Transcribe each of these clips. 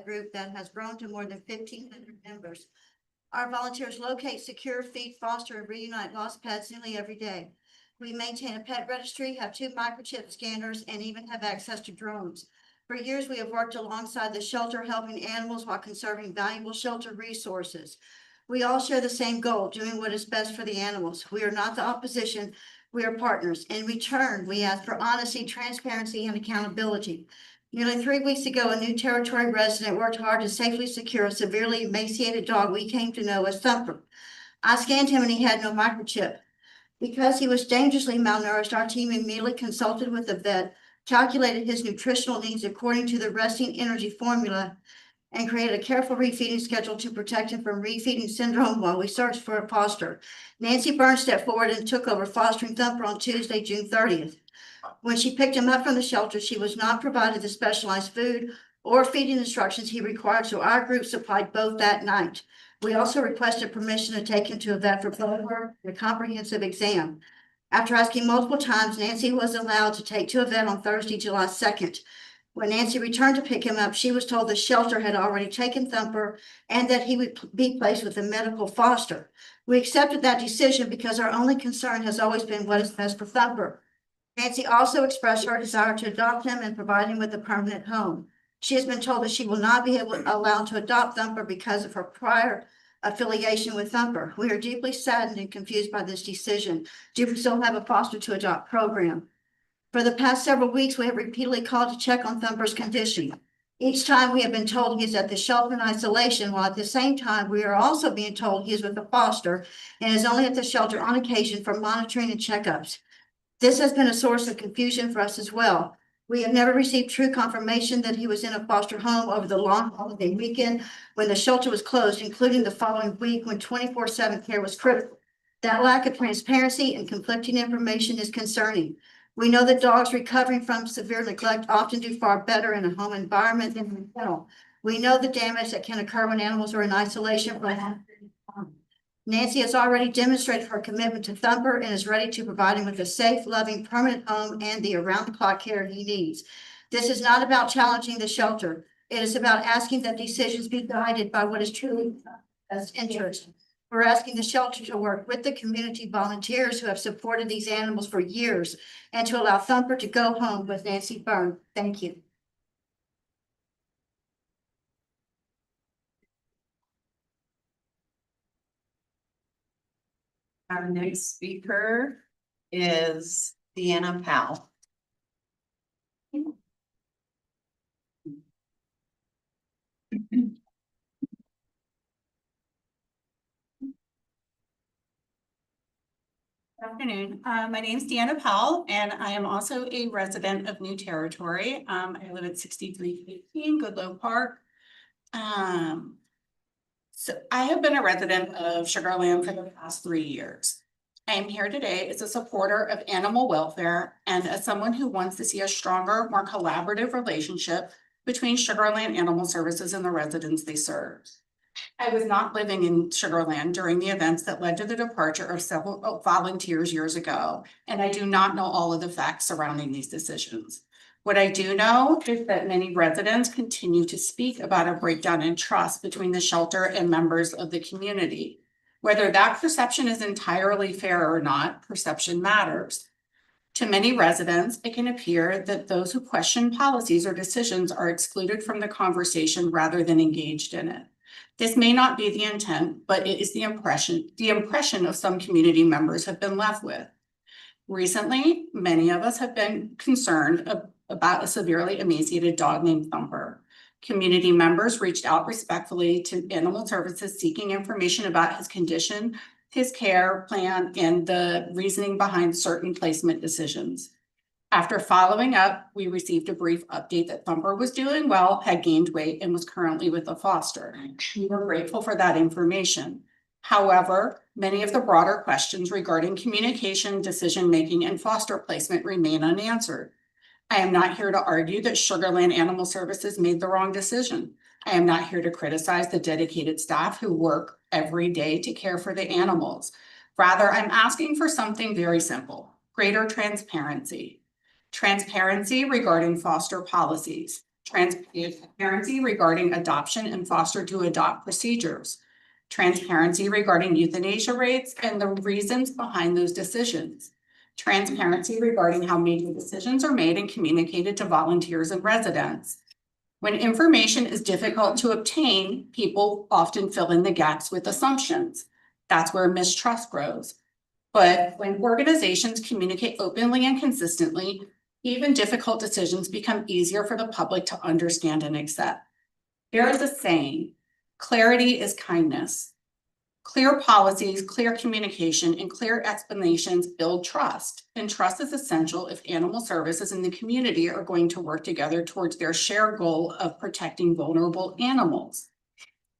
pet group that has grown to more than 1,500 members. Our volunteers locate, secure, feed, foster, and reunite lost pets nearly every day. We maintain a pet registry, have 2 microchip scanners, and even have access to drones. For years, we have worked alongside the shelter, helping animals while conserving valuable shelter resources. We all share the same goal, doing what is best for the animals. We are not the opposition, we are partners. In return, we ask for honesty, transparency, and accountability. Nearly 3 weeks ago, a new territory resident worked hard to safely secure a severely emaciated dog we came to know as Thumper. I scanned him and he had no microchip. Because he was dangerously malnourished, our team immediately consulted with the vet, calculated his nutritional needs according to the resting energy formula, and created a careful refeeding schedule to protect him from refeeding syndrome while we searched for a foster. Nancy Burns stepped forward and took over fostering Thumper on Tuesday, June 30th. When she picked him up from the shelter, she was not provided the specialized food or feeding instructions he required, so our group supplied both that night. We also requested permission to take him to a vet for blood work and a comprehensive exam. After asking multiple times, Nancy was allowed to take to a vet on Thursday, July 2nd. When Nancy returned to pick him up, she was told the shelter had already taken Thumper and that he would be placed with a medical foster. We accepted that decision because our only concern has always been what is best for Thumper. Nancy also expressed her desire to adopt him and provide him with a permanent home. She has been told that she will not be allowed to adopt Thumper because of her prior affiliation with Thumper. We are deeply saddened and confused by this decision. Do we still have a foster to adopt program? For the past several weeks, we have repeatedly called to check on Thumper's condition. Each time we have been told he is at the shelter in isolation, while at the same time we are also being told he is with a foster and is only at the shelter on occasion for monitoring and checkups. This has been a source of confusion for us as well. We have never received true confirmation that he was in a foster home over the long holiday weekend when the shelter was closed, including the following week when 24/7 care was critical. That lack of transparency and conflicting information is concerning. We know that dogs recovering from severe neglect often do far better in a home environment than in a kennel. We know the damage that can occur when animals are in isolation for a long period of time. Nancy has already demonstrated her commitment to Thumper and is ready to provide him with a safe, loving, permanent home and the around-the-clock care he needs. This is not about challenging the shelter. It is about asking that decisions be guided by what is truly in the best interest. We're asking the shelter to work with the community volunteers who have supported these animals for years and to allow Thumper to go home with Nancy Byrne. Thank you. Our next speaker is Deanna Powell. Good afternoon. My name is Deanna Powell, and I am also a resident of New Territory. I live at 6315 Goodloe Park. So I have been a resident of Sugar Land for the past 3 years. I am here today as a supporter of animal welfare and as someone who wants to see a stronger, more collaborative relationship between Sugar Land Animal Services and the residents they serve. I was not living in Sugar Land during the events that led to the departure of several volunteers years ago, and I do not know all of the facts surrounding these decisions. What I do know is that many residents continue to speak about a breakdown in trust between the shelter and members of the community. Whether that perception is entirely fair or not, perception matters. To many residents, it can appear that those who question policies or decisions are excluded from the conversation rather than engaged in it. This may not be the intent, but it is the impression of some community members have been left with. Recently, many of us have been concerned about a severely emaciated dog named Thumper. Community members reached out respectfully to Animal Services seeking information about his condition, his care plan, and the reasoning behind certain placement decisions. After following up, we received a brief update that Thumper was doing well, had gained weight, and was currently with a foster. We were grateful for that information. However, many of the broader questions regarding communication, decision-making, and foster placement remain unanswered. I am not here to argue that Sugar Land Animal Services made the wrong decision. I am not here to criticize the dedicated staff who work every day to care for the animals. Rather, I'm asking for something very simple: greater transparency. Transparency regarding foster policies, transparency regarding adoption and foster to adopt procedures, transparency regarding euthanasia rates and the reasons behind those decisions, transparency regarding how major decisions are made and communicated to volunteers and residents. When information is difficult to obtain, people often fill in the gaps with assumptions. That's where mistrust grows. But when organizations communicate openly and consistently, even difficult decisions become easier for the public to understand and accept. There is a saying, clarity is kindness. Clear policies, clear communication, and clear explanations build trust. And trust is essential if animal services in the community are going to work together towards their shared goal of protecting vulnerable animals.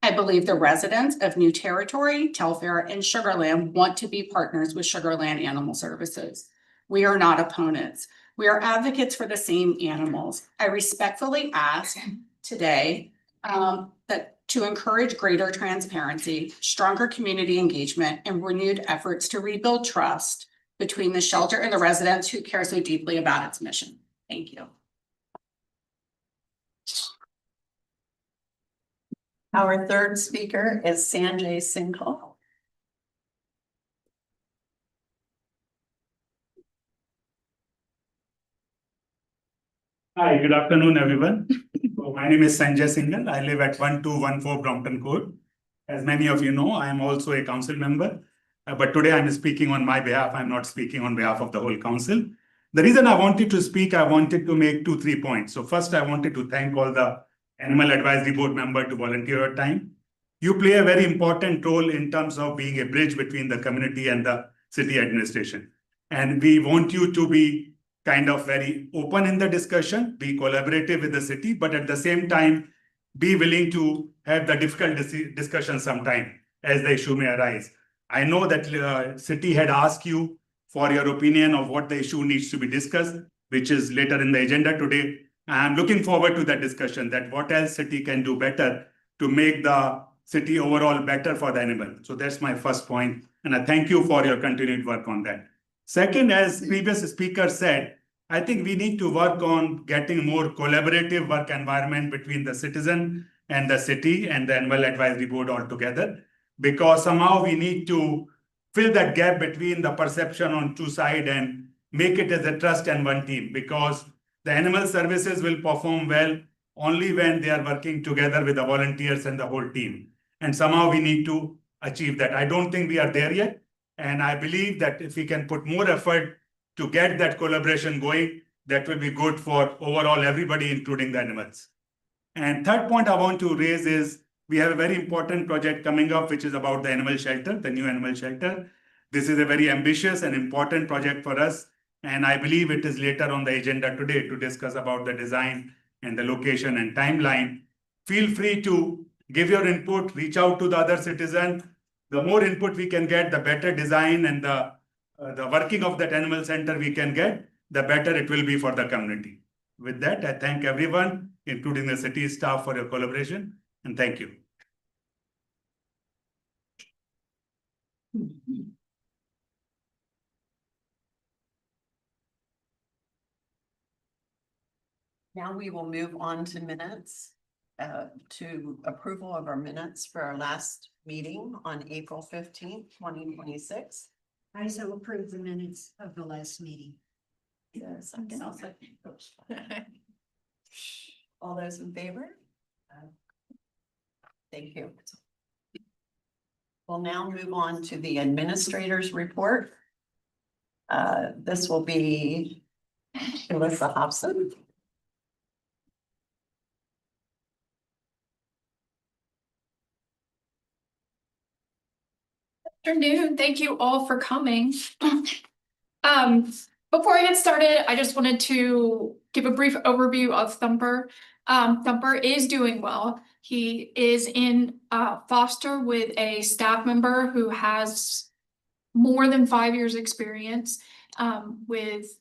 I believe the residents of New Territory, Telfair, and Sugar Land want to be partners with Sugar Land Animal Services. We are not opponents. We are advocates for the same animals. I respectfully ask today that to encourage greater transparency, stronger community engagement, and renewed efforts to rebuild trust between the shelter and the residents who care so deeply about its mission. Thank you. Our third speaker is Sanjay Singhal. Hi, good afternoon, everyone. So my name is Sanjay Singhal. I live at 1214 Brompton Court. As many of you know, I am also a council member, but today I'm speaking on my behalf. I'm not speaking on behalf of the whole council. The reason I wanted to speak, I wanted to make 2-3 points. So first, I wanted to thank all the Animal Advisory Board members to volunteer your time. You play a very important role in terms of being a bridge between the community and the city administration. And we want you to be kind of very open in the discussion, be collaborative with the city, but at the same time, be willing to have the difficult discussion sometime as the issue may arise. I know that city had asked you for your opinion of what the issue needs to be discussed, which is later in the agenda today. I'm looking forward to that discussion, that what else city can do better to make the city overall better for the animal. So that's my first point. And I thank you for your continued work on that. Second, as previous speaker said, I think we need to work on getting more collaborative work environment between the citizen and the city and the Animal Advisory Board altogether, because somehow we need to fill that gap between the perception on two sides and make it as a trust and one team, because the animal services will perform well only when they are working together with the volunteers and the whole team. And somehow we need to achieve that. I don't think we are there yet. And I believe that if we can put more effort to get that collaboration going, that will be good for overall everybody, including the animals. And third point I want to raise is we have a very important project coming up, which is about the animal shelter, the new animal shelter. This is a very ambitious and important project for us. And I believe it is later on the agenda today to discuss about the design and the location and timeline. Feel free to give your input, reach out to the other citizens. The more input we can get, the better design and the working of that animal center we can get, the better it will be for the community. With that, I thank everyone, including the city staff, for your collaboration, and thank you. Now we will move on to minutes, to approval of our minutes for our last meeting on April 15th, 2026. I so approve the minutes of the last meeting. Yes, all those in favor? Thank you. We'll now move on to the administrator's report. This will be Alyssa Hobson. Afternoon. Thank you all for coming. Before I get started, I just wanted to give a brief overview of Thumper. Thumper is doing well. He is in foster with a staff member who has more than 5 years experience with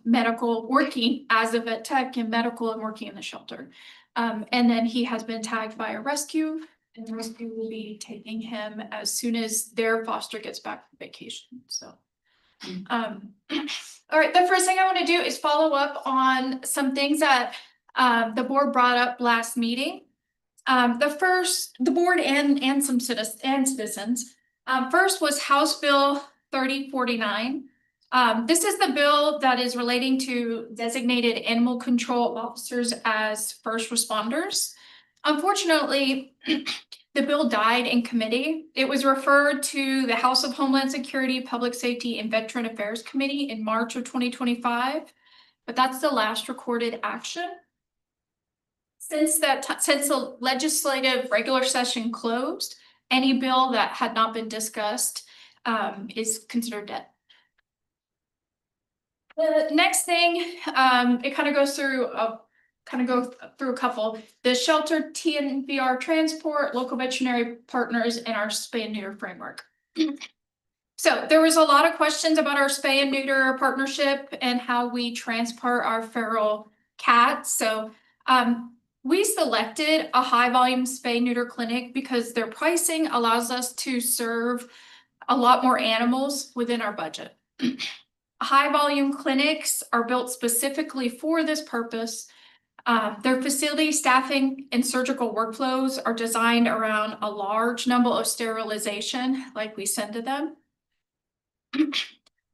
medical, working as a vet tech in medical and working in the shelter. And then he has been tagged by a rescue. And the rescue will be taking him as soon as their foster gets back from vacation, so. All right, the first thing I want to do is follow up on some things that the board brought up last meeting. The board and some citizens. First was House Bill 3049. This is the bill that is relating to designated animal control officers as first responders. Unfortunately, the bill died in committee. It was referred to the House of Homeland Security, Public Safety, and Veteran Affairs Committee in March of 2025, but that's the last recorded action. Since the legislative regular session closed, any bill that had not been discussed is considered dead. The next thing, it kind of goes through a couple. The shelter TNVR transport, local veterinary partners, and our spay and neuter framework. So there was a lot of questions about our spay and neuter partnership and how we transport our feral cats. So we selected a high volume spay neuter clinic because their pricing allows us to serve a lot more animals within our budget. High volume clinics are built specifically for this purpose. Their facility staffing and surgical workflows are designed around a large number of sterilization like we send to them.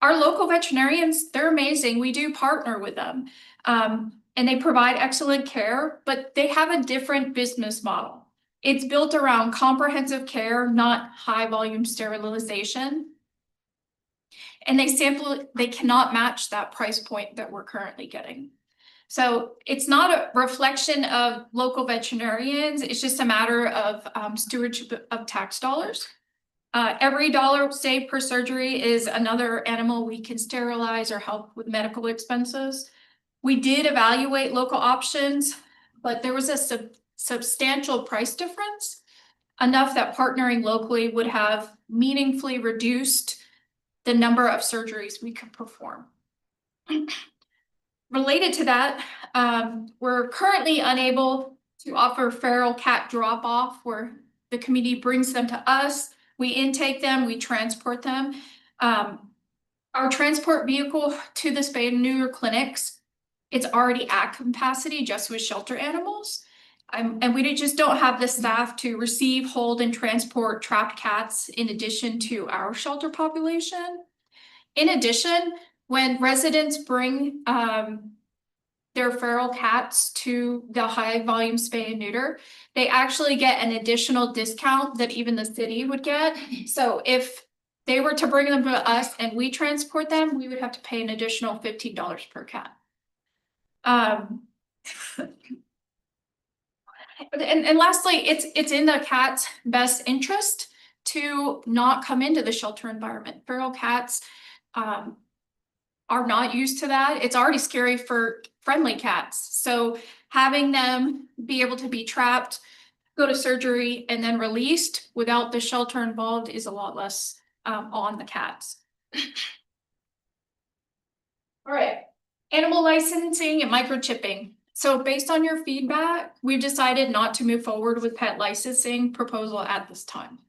Our local veterinarians, they're amazing. We do partner with them. And they provide excellent care, but they have a different business model. It's built around comprehensive care, not high volume sterilization. And they cannot match that price point that we're currently getting. So it's not a reflection of local veterinarians. It's just a matter of stewardship of tax dollars. Every dollar saved per surgery is another animal we can sterilize or help with medical expenses. We did evaluate local options, but there was a substantial price difference, enough that partnering locally would have meaningfully reduced the number of surgeries we could perform. Related to that, we're currently unable to offer feral cat drop-off where the community brings them to us, we intake them, we transport them. Our transport vehicle to the spay and neuter clinics, it's already at capacity just with shelter animals. And we just don't have the staff to receive, hold, and transport trapped cats in addition to our shelter population. In addition, when residents bring their feral cats to the high volume spay and neuter, they actually get an additional discount that even the city would get. So if they were to bring them to us and we transport them, we would have to pay an additional $15 per cat. And lastly, it's in the cat's best interest to not come into the shelter environment. Feral cats are not used to that. It's already scary for friendly cats. So having them be able to be trapped, go to surgery, and then released without the shelter involved is a lot less on the cats. All right, animal licensing and microchipping. So based on your feedback, we've decided not to move forward with pet licensing proposal at this time.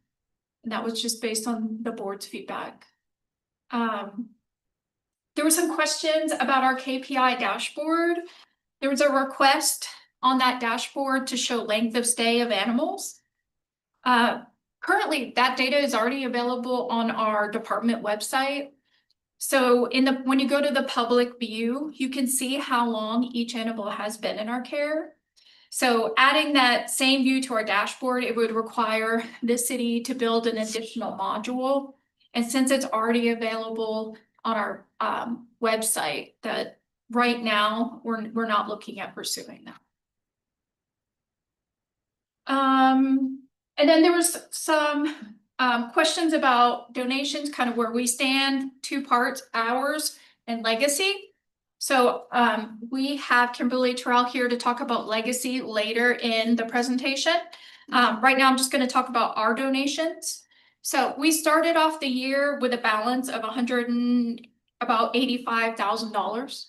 And that was just based on the board's feedback. There were some questions about our KPI dashboard. There was a request on that dashboard to show length of stay of animals. Currently, that data is already available on our department website. So when you go to the public view, you can see how long each animal has been in our care. So adding that same view to our dashboard, it would require the city to build an additional module. And since it's already available on our website, that right now we're not looking at pursuing that. And then there was some questions about donations, kind of where we stand, two parts, ours and legacy. So we have Kimberly Terrell here to talk about legacy later in the presentation. Right now, I'm just going to talk about our donations. So we started off the year with a balance of about $85,000.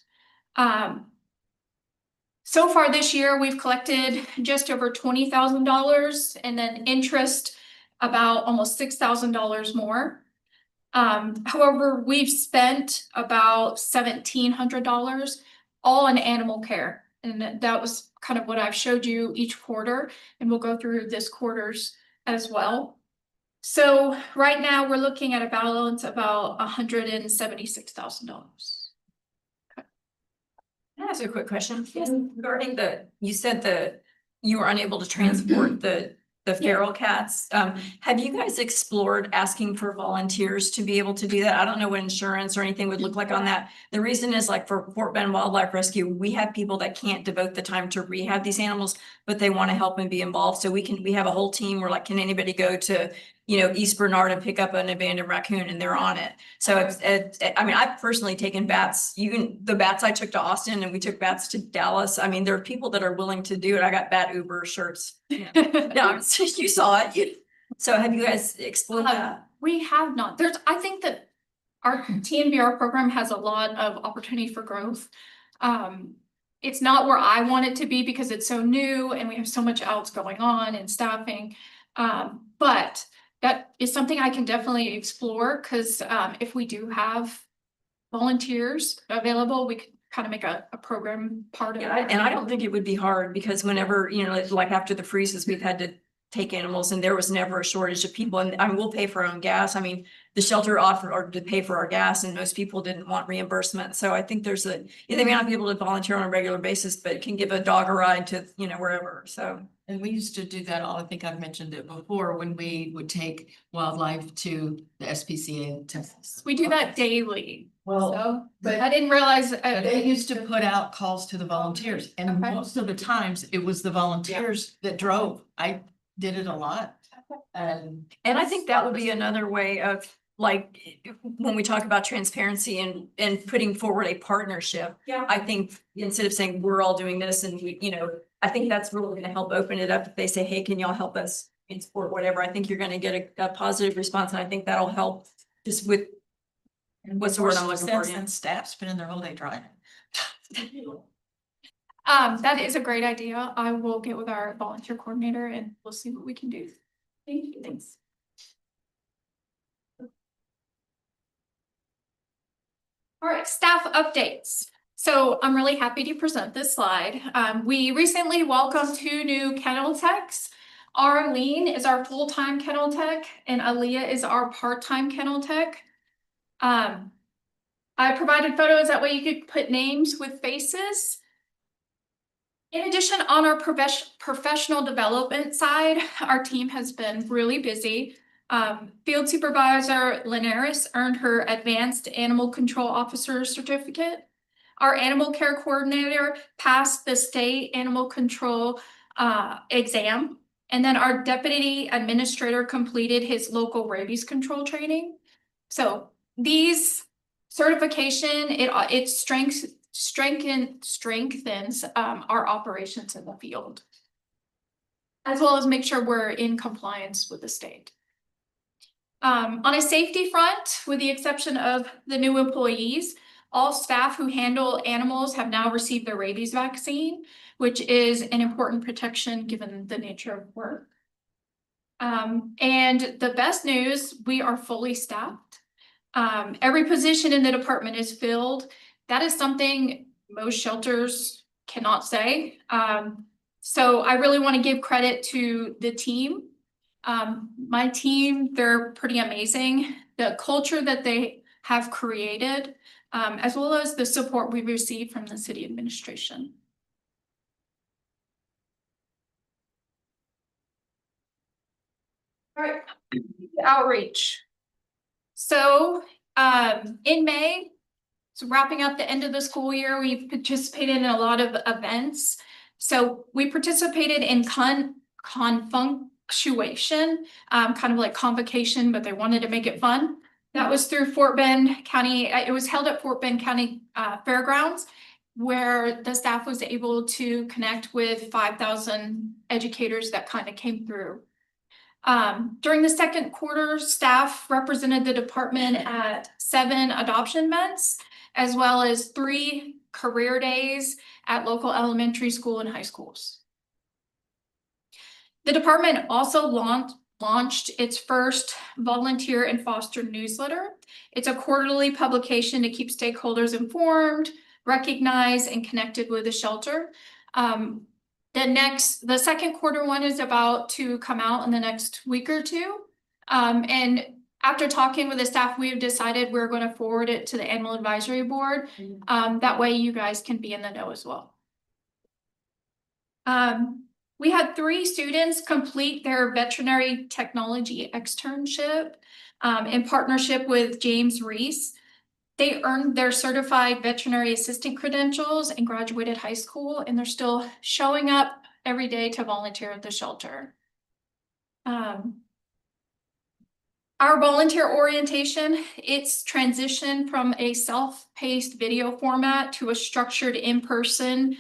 So far this year, we've collected just over $20,000 and then interest about almost $6,000 more. However, we've spent about $1,700 all in animal care. And that was kind of what I've showed you each quarter, and we'll go through this quarter's as well. So right now, we're looking at a balance about $176,000. Can I ask you a quick question? Yes. Regarding you said you were unable to transport the feral cats. Have you guys explored asking for volunteers to be able to do that? I don't know what insurance or anything would look like on that. The reason is like for Fort Bend Wildlife Rescue, we have people that can't devote the time to rehab these animals, but they want to help and be involved. So we have a whole team where like, can anybody go to, East Bernard and pick up an abandoned raccoon, and they're on it. So I mean, I've personally taken bats, the bats I took to Austin, and we took bats to Dallas. I mean, there are people that are willing to do it. I got bat Uber shirts. No, you saw it. So have you guys explored that? We have not. I think that our TNBR program has a lot of opportunity for growth. It's not where I want it to be because it's so new and we have so much else going on and staffing. But that is something I can definitely explore, because if we do have volunteers available, we could kind of make a program part of it. And I don't think it would be hard, because whenever, like after the freezes, we've had to take animals, and there was never a shortage of people. And I mean, we'll pay for our own gas. I mean, the shelter offered to pay for our gas, and most people didn't want reimbursement. So I think they may not be able to volunteer on a regular basis, but can give a dog a ride to, wherever. So. And we used to do that all, I think I've mentioned it before, when we would take wildlife to the SPCA to. We do that daily. Well, So, but I didn't realize. they used to put out calls to the volunteers, and Okay. most of the times it was the volunteers that drove. I did it a lot. And I think that would be another way of, like, when we talk about transparency and putting forward a partnership. Yeah. I think instead of saying we're all doing this and I think that's really gonna help open it up. If they say, hey, can y'all help us in sport, whatever, I think you're gonna get a positive response, and I think that'll help just with what's the word I'm looking for? Since then, staff spending their whole day driving. That is a great idea. I will get with our volunteer coordinator and we'll see what we can do. Thank you. Thanks. All right, staff updates. So I'm really happy to present this slide. We recently welcomed 2 new kennel techs. Arlene is our full-time kennel tech, and Aaliyah is our part-time kennel tech. I provided photos, that way you could put names with faces. In addition, on our professional development side, our team has been really busy. Field Supervisor Linares earned her Advanced Animal Control Officer certificate. Our Animal Care Coordinator passed the State Animal Control exam. And then our Deputy Administrator completed his local rabies control training. So these certification, it strengthens our operations in the field, as well as make sure we're in compliance with the state. On a safety front, with the exception of the new employees, all staff who handle animals have now received their rabies vaccine, which is an important protection given the nature of work. And the best news, we are fully staffed. Every position in the department is filled. That is something most shelters cannot say. So I really want to give credit to the team. My team, they're pretty amazing. The culture that they have created, as well as the support we received from the city administration. All right, outreach. So in May, so wrapping up the end of the school year, we've participated in a lot of events. So we participated in confunctuation, kind of like convocation, but they wanted to make it fun. That was through Fort Bend County. It was held at Fort Bend County Fairgrounds, where the staff was able to connect with 5,000 educators that kind of came through. During the second quarter, staff represented the department at 7 adoption events, as well as 3 career days at local elementary school and high schools. The department also launched its first volunteer and foster newsletter. It's a quarterly publication to keep stakeholders informed, recognized, and connected with the shelter. The second quarter one is about to come out in the next week or two. And after talking with the staff, we have decided we're going to forward it to the animal advisory board. That way you guys can be in the know as well. We had 3 students complete their veterinary technology externship in partnership with James Reese. They earned their certified veterinary assistant credentials and graduated high school, and they're still showing up every day to volunteer at the shelter. Our volunteer orientation, it's transitioned from a self-paced video format to a structured in-person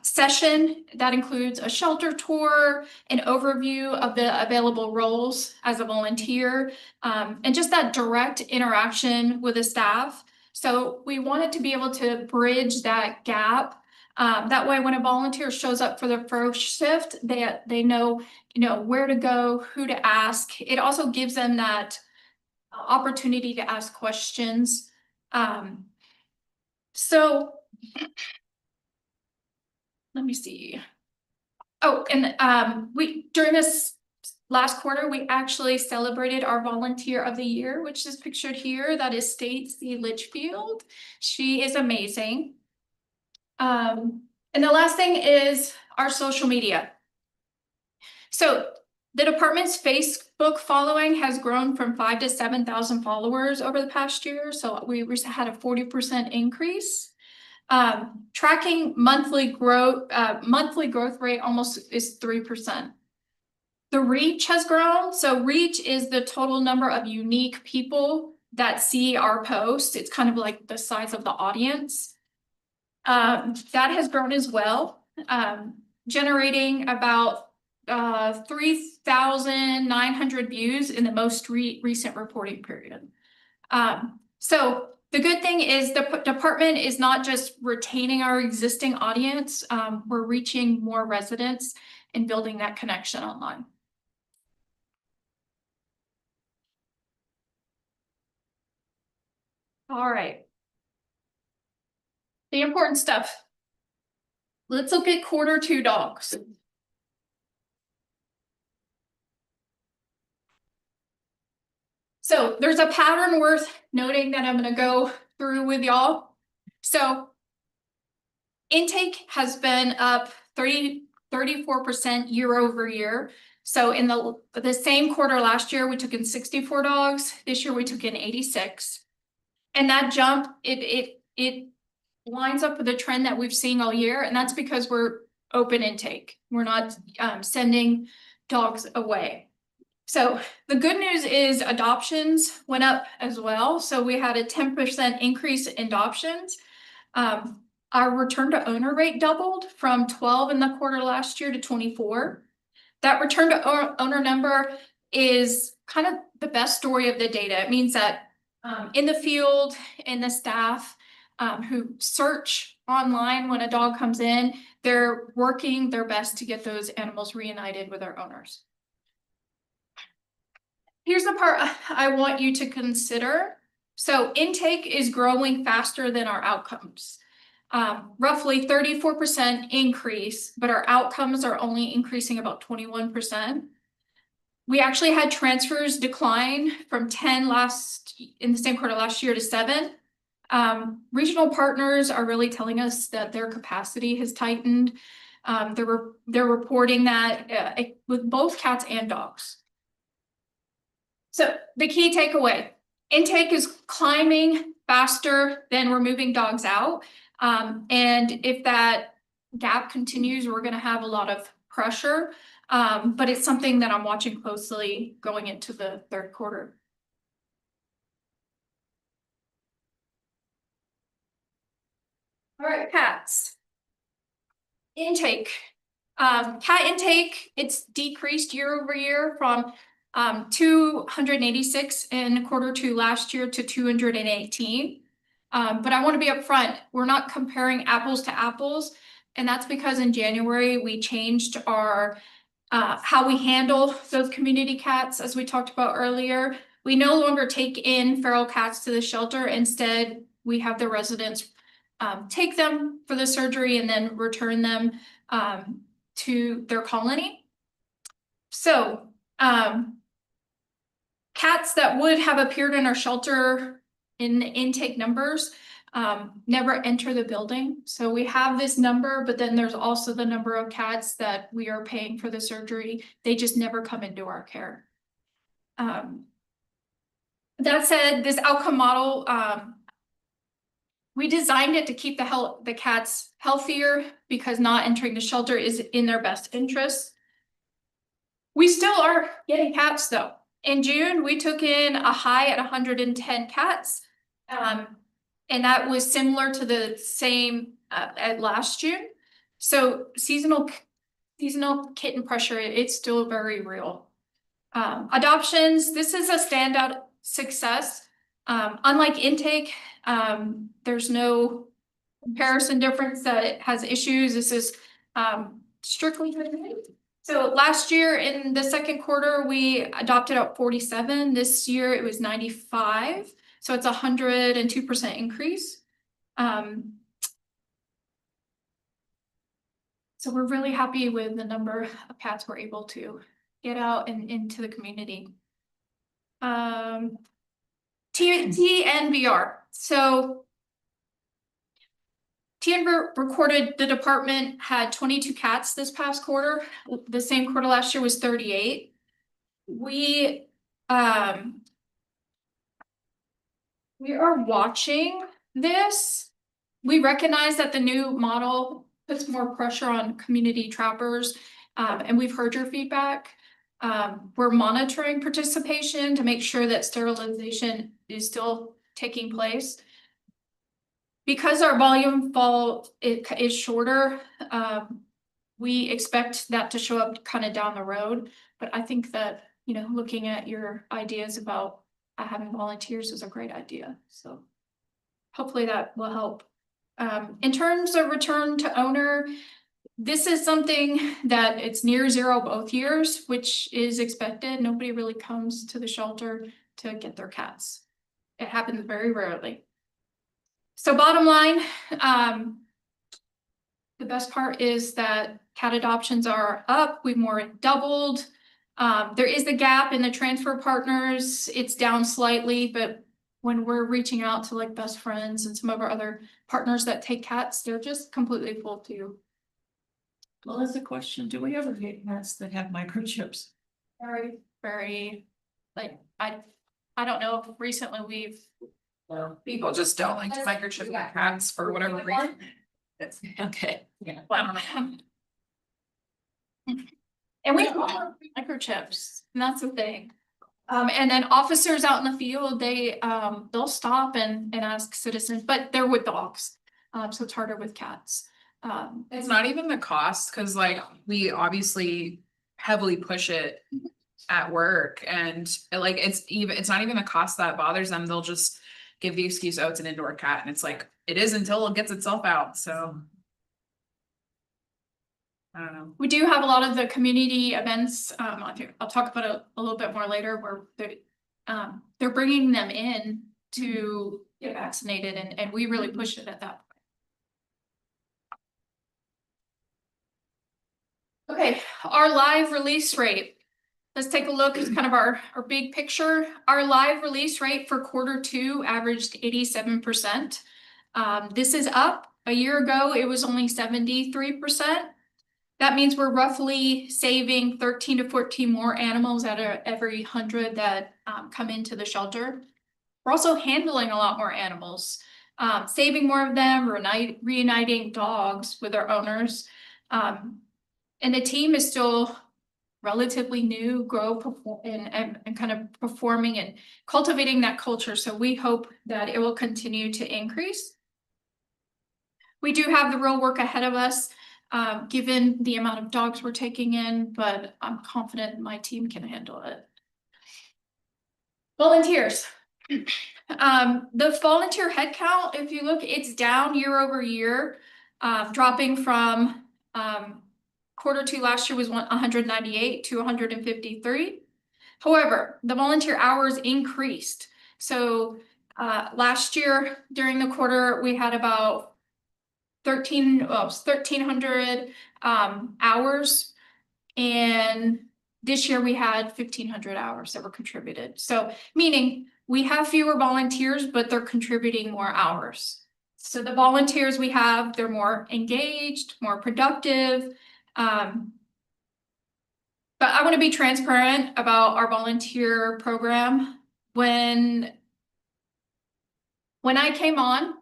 session that includes a shelter tour, an overview of the available roles as a volunteer, and just that direct interaction with the staff. So we wanted to be able to bridge that gap. That way, when a volunteer shows up for their first shift, they know, where to go, who to ask. It also gives them that opportunity to ask questions. So let me see. Oh, and during this last quarter, we actually celebrated our Volunteer of the Year, which is pictured here. That is Stacey Litchfield. She is amazing. And the last thing is our social media. So the department's Facebook following has grown from 5,000 to 7,000 followers over the past year. So we had a 40% increase. Tracking monthly growth rate almost is 3%. The reach has grown. So reach is the total number of unique people that see our post. It's kind of like the size of the audience. That has grown as well, generating about 3,900 views in the most recent reporting period. So the good thing is the department is not just retaining our existing audience, we're reaching more residents and building that connection online. All right. The important stuff. Let's look at quarter 2 dogs. So there's a pattern worth noting that I'm going to go through with y'all. So intake has been up 34% year over year. So in the same quarter last year, we took in 64 dogs. This year we took in 86. And that jump, it lines up with the trend that we've seen all year. And that's because we're open intake. We're not sending dogs away. So the good news is adoptions went up as well. So we had a 10% increase in adoptions. Our return to owner rate doubled from 12 in the quarter last year to 24. That return to owner number is kind of the best story of the data. It means that in the field, in the staff who search online when a dog comes in, they're working their best to get those animals reunited with their owners. Here's the part I want you to consider. So intake is growing faster than our outcomes. Roughly 34% increase, but our outcomes are only increasing about 21%. We actually had transfers decline from 10 in the same quarter last year to 7. Regional partners are really telling us that their capacity has tightened. They're reporting that with both cats and dogs. So the key takeaway, intake is climbing faster than we're moving dogs out. And if that gap continues, we're going to have a lot of pressure. But it's something that I'm watching closely going into the third quarter. All right, cats. Intake. Cat intake, it's decreased year over year from 286 in quarter 2 last year to 218. But I want to be upfront. We're not comparing apples to apples. And that's because in January, we changed our how we handle those community cats, as we talked about earlier. We no longer take in feral cats to the shelter. Instead, we have the residents take them for the surgery and then return them to their colony. So, cats that would have appeared in our shelter in the intake numbers never enter the building. So we have this number, but then there's also the number of cats that we are paying for the surgery. They just never come into our care. That said, this outcome model, we designed it to keep the cats healthier because not entering the shelter is in their best interest. We still are getting cats though. In June, we took in a high at 110 cats. And that was similar to the same at last June. So seasonal kitten pressure, it's still very real. Adoptions, this is a standout success. Unlike intake, there's no comparison difference that it has issues. This is strictly good. So last year in the second quarter, we adopted out 47. This year it was 95. So it's 102% increase. So we're really happy with the number of cats we're able to get out and into the community. TNVR. So TNVR recorded the department had 22 cats this past quarter. The same quarter last year was 38. We are watching this. We recognize that the new model puts more pressure on community trappers, and we've heard your feedback. We're monitoring participation to make sure that sterilization is still taking place. Because our volume fall is shorter, we expect that to show up kind of down the road. But I think that, you know, looking at your ideas about having volunteers is a great idea. So hopefully that will help. In terms of return to owner, this is something that it's near zero both years, which is expected. Nobody really comes to the shelter to get their cats. It happens very rarely. So bottom line, the best part is that cat adoptions are up. We've more than doubled. There is a gap in the transfer partners. It's down slightly, but when we're reaching out to like Best Friends and some of our other partners that take cats, they're just completely full too. Well, that's a question. Do we ever get cats that have microchips? Very, very, like, I don't know if recently we've. People just don't like to microchip their cats for whatever reason. Okay, yeah. And we have microchips, and that's the thing. And then officers out in the field, they'll stop and ask citizens, but they're with dogs. So it's harder with cats. It's not even the cost, cause like we obviously heavily push it at work, and like it's not even the cost that bothers them. They'll just give the excuse, oh, it's an indoor cat, and it's like it is until it gets itself out. So I don't know. We do have a lot of the community events. I'll talk about it a little bit more later, where they're bringing them in to get vaccinated, and we really push it at that point. Okay, our live release rate. Let's take a look at kind of our big picture. Our live release rate for Q2 averaged 87%. This is up. A year ago, it was only 73%. That means we're roughly saving 13 to 14 more animals out of every 100 that come into the shelter. We're also handling a lot more animals, saving more of them, reuniting dogs with their owners. And the team is still relatively new, and kind of performing and cultivating that culture. So we hope that it will continue to increase. We do have the real work ahead of us, given the amount of dogs we're taking in, but I'm confident my team can handle it. Volunteers. The volunteer headcount, if you look, it's down year over year, dropping from Q2 last year was 198 to 153. However, the volunteer hours increased. So last year during the quarter, we had about 1,300 hours. And this year we had 1,500 hours that were contributed. So meaning we have fewer volunteers, but they're contributing more hours. So the volunteers we have, they're more engaged, more productive. But I want to be transparent about our volunteer program. When I came on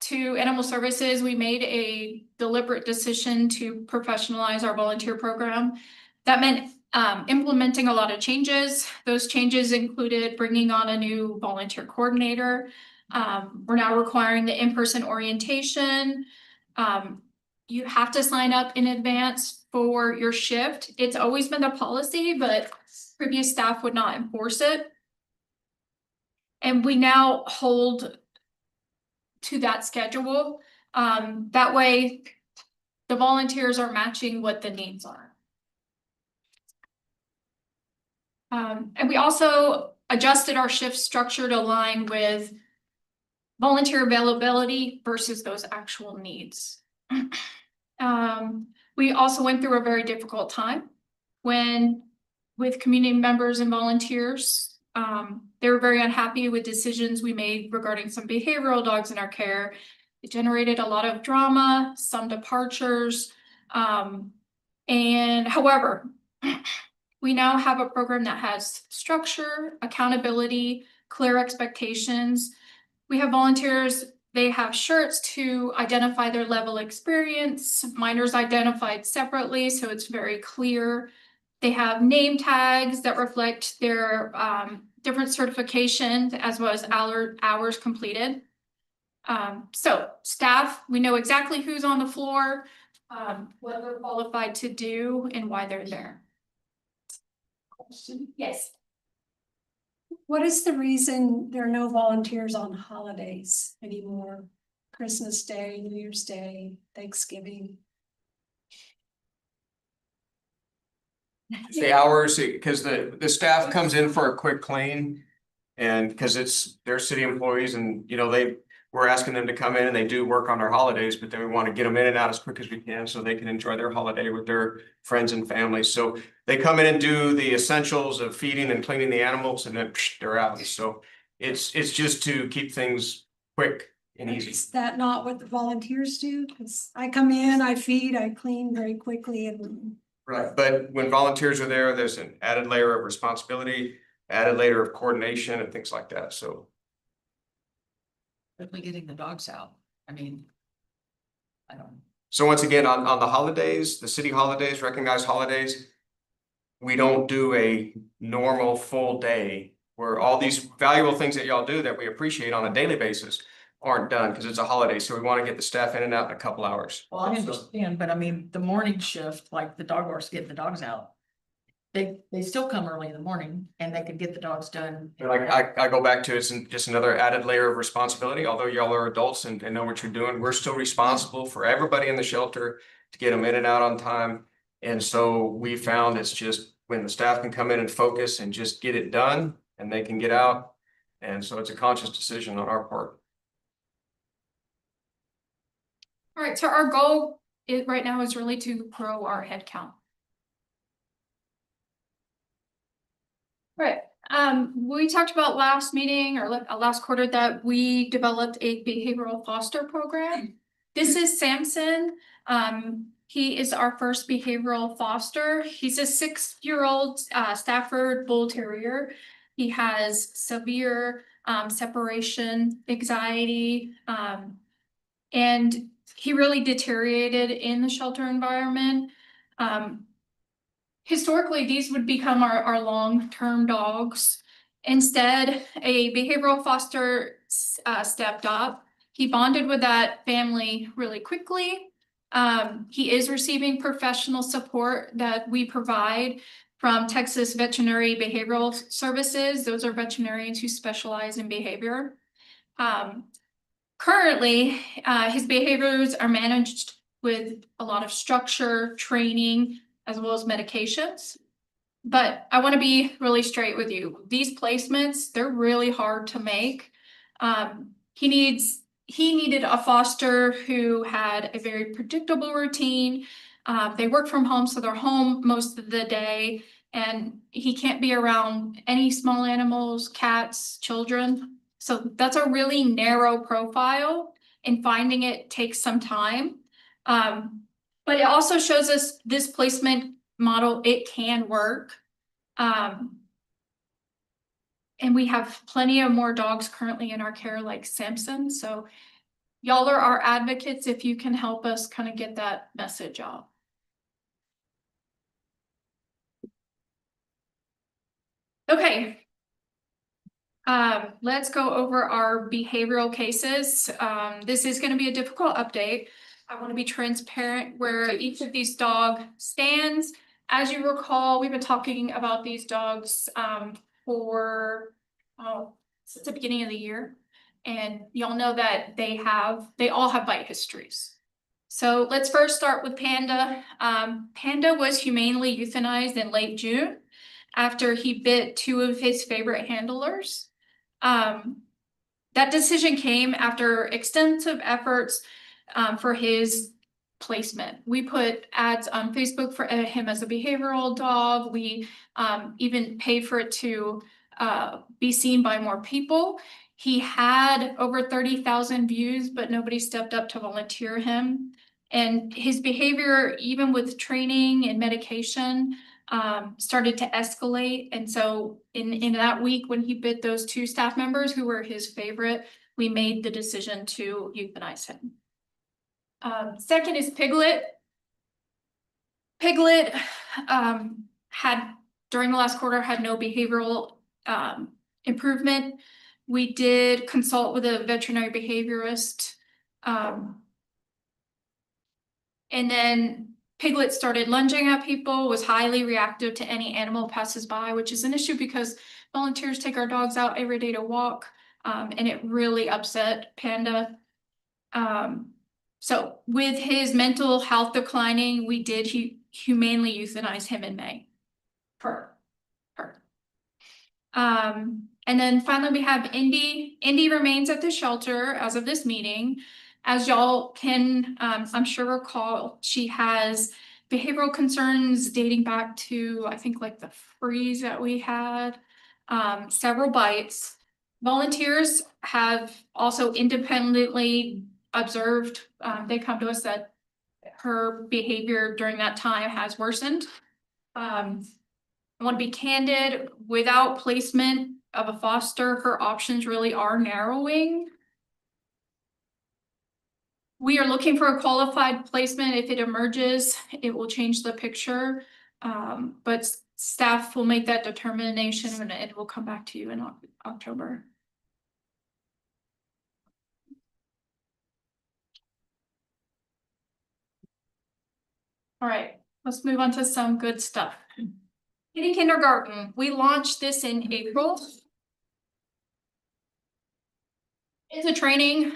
to Animal Services, we made a deliberate decision to professionalize our volunteer program. That meant implementing a lot of changes. Those changes included bringing on a new volunteer coordinator. We're now requiring the in-person orientation. You have to sign up in advance for your shift. It's always been the policy, but previous staff would not enforce it. And we now hold to that schedule. That way the volunteers are matching what the needs are. And we also adjusted our shift structure to align with volunteer availability versus those actual needs. We also went through a very difficult time with community members and volunteers. They were very unhappy with decisions we made regarding some behavioral dogs in our care. It generated a lot of drama, some departures. And however, we now have a program that has structure, accountability, clear expectations. We have volunteers, they have shirts to identify their level of experience, minors identified separately, so it's very clear. They have name tags that reflect their different certifications as well as hours completed. So staff, we know exactly who's on the floor, what they're qualified to do and why they're there. Yes. What is the reason there are no volunteers on holidays anymore? Christmas Day, New Year's Day, Thanksgiving? The hours, because the staff comes in for a quick clean. And because they're city employees and, we're asking them to come in and they do work on their holidays, but then we want to get them in and out as quick as we can so they can enjoy their holiday with their friends and families. So they come in and do the essentials of feeding and cleaning the animals and then they're out. So it's just to keep things quick and easy. Is that not what the volunteers do? Because I come in, I feed, I clean very quickly and. Right, but when volunteers are there, there's an added layer of responsibility, added layer of coordination and things like that, so. Definitely getting the dogs out. I mean, I don't. So once again, on the holidays, the city holidays, recognized holidays, we don't do a normal full day where all these valuable things that y'all do that we appreciate on a daily basis aren't done because it's a holiday. So we want to get the staff in and out in a couple hours. Well, I understand, but I mean, the morning shift, like the dog wars, getting the dogs out. They still come early in the morning and they can get the dogs done. Like I go back to it's just another added layer of responsibility. Although y'all are adults and know what you're doing, we're still responsible for everybody in the shelter to get them in and out on time. And so we found it's just when the staff can come in and focus and just get it done and they can get out. And so it's a conscious decision on our part. All right, so our goal right now is really to grow our head count. Right. We talked about last meeting or last quarter that we developed a behavioral foster program. This is Samson. He is our first behavioral foster. He's a 6-year-old Stafford Bull Terrier. He has severe separation anxiety, and he really deteriorated in the shelter environment. Historically, these would become our long-term dogs. Instead, a behavioral foster stepped up. He bonded with that family really quickly. He is receiving professional support that we provide from Texas Veterinary Behavioral Services. Those are veterinarians who specialize in behavior. Currently, his behaviors are managed with a lot of structure, training, as well as medications. But I want to be really straight with you. These placements, they're really hard to make. He needed a foster who had a very predictable routine, They work from home, so they're home most of the day. And he can't be around any small animals, cats, children. So that's a really narrow profile, and finding it takes some time. But it also shows us this placement model, it can work. And we have plenty of more dogs currently in our care, like Samson. So y'all are our advocates if you can help us kind of get that message out. Okay. Let's go over our behavioral cases. This is going to be a difficult update. I want to be transparent where each of these dog stands. As you recall, we've been talking about these dogs for since the beginning of the year. And y'all know that they all have bite histories. So let's first start with Panda. Panda was humanely euthanized in late June after he bit 2 of his favorite handlers. That decision came after extensive efforts for his placement. We put ads on Facebook for him as a behavioral dog. We even paid for it to be seen by more people. He had over 30,000 views, but nobody stepped up to volunteer him. And his behavior, even with training and medication, started to escalate. And so in that week when he bit those 2 staff members who were his favorite, we made the decision to euthanize him. Second is Piglet. Piglet had, during the last quarter, had no behavioral improvement. We did consult with a veterinary behaviorist. And then Piglet started lunging at people, was highly reactive to any animal passes by, which is an issue because volunteers take our dogs out every day to walk, and it really upset Panda. So with his mental health declining, we did humanely euthanize him in May. And then finally we have Indy. Indy remains at the shelter as of this meeting. As y'all can, I'm sure recall, she has behavioral concerns dating back to, I think, like the freeze that we had, several bites. Volunteers have also independently observed, they come to us that her behavior during that time has worsened. I want to be candid, without placement of a foster, her options really are narrowing. We are looking for a qualified placement. If it emerges, it will change the picture. But staff will make that determination and it will come back to you in October. All right, let's move on to some good stuff. Kitty Kindergarten, we launched this in April. It's a training.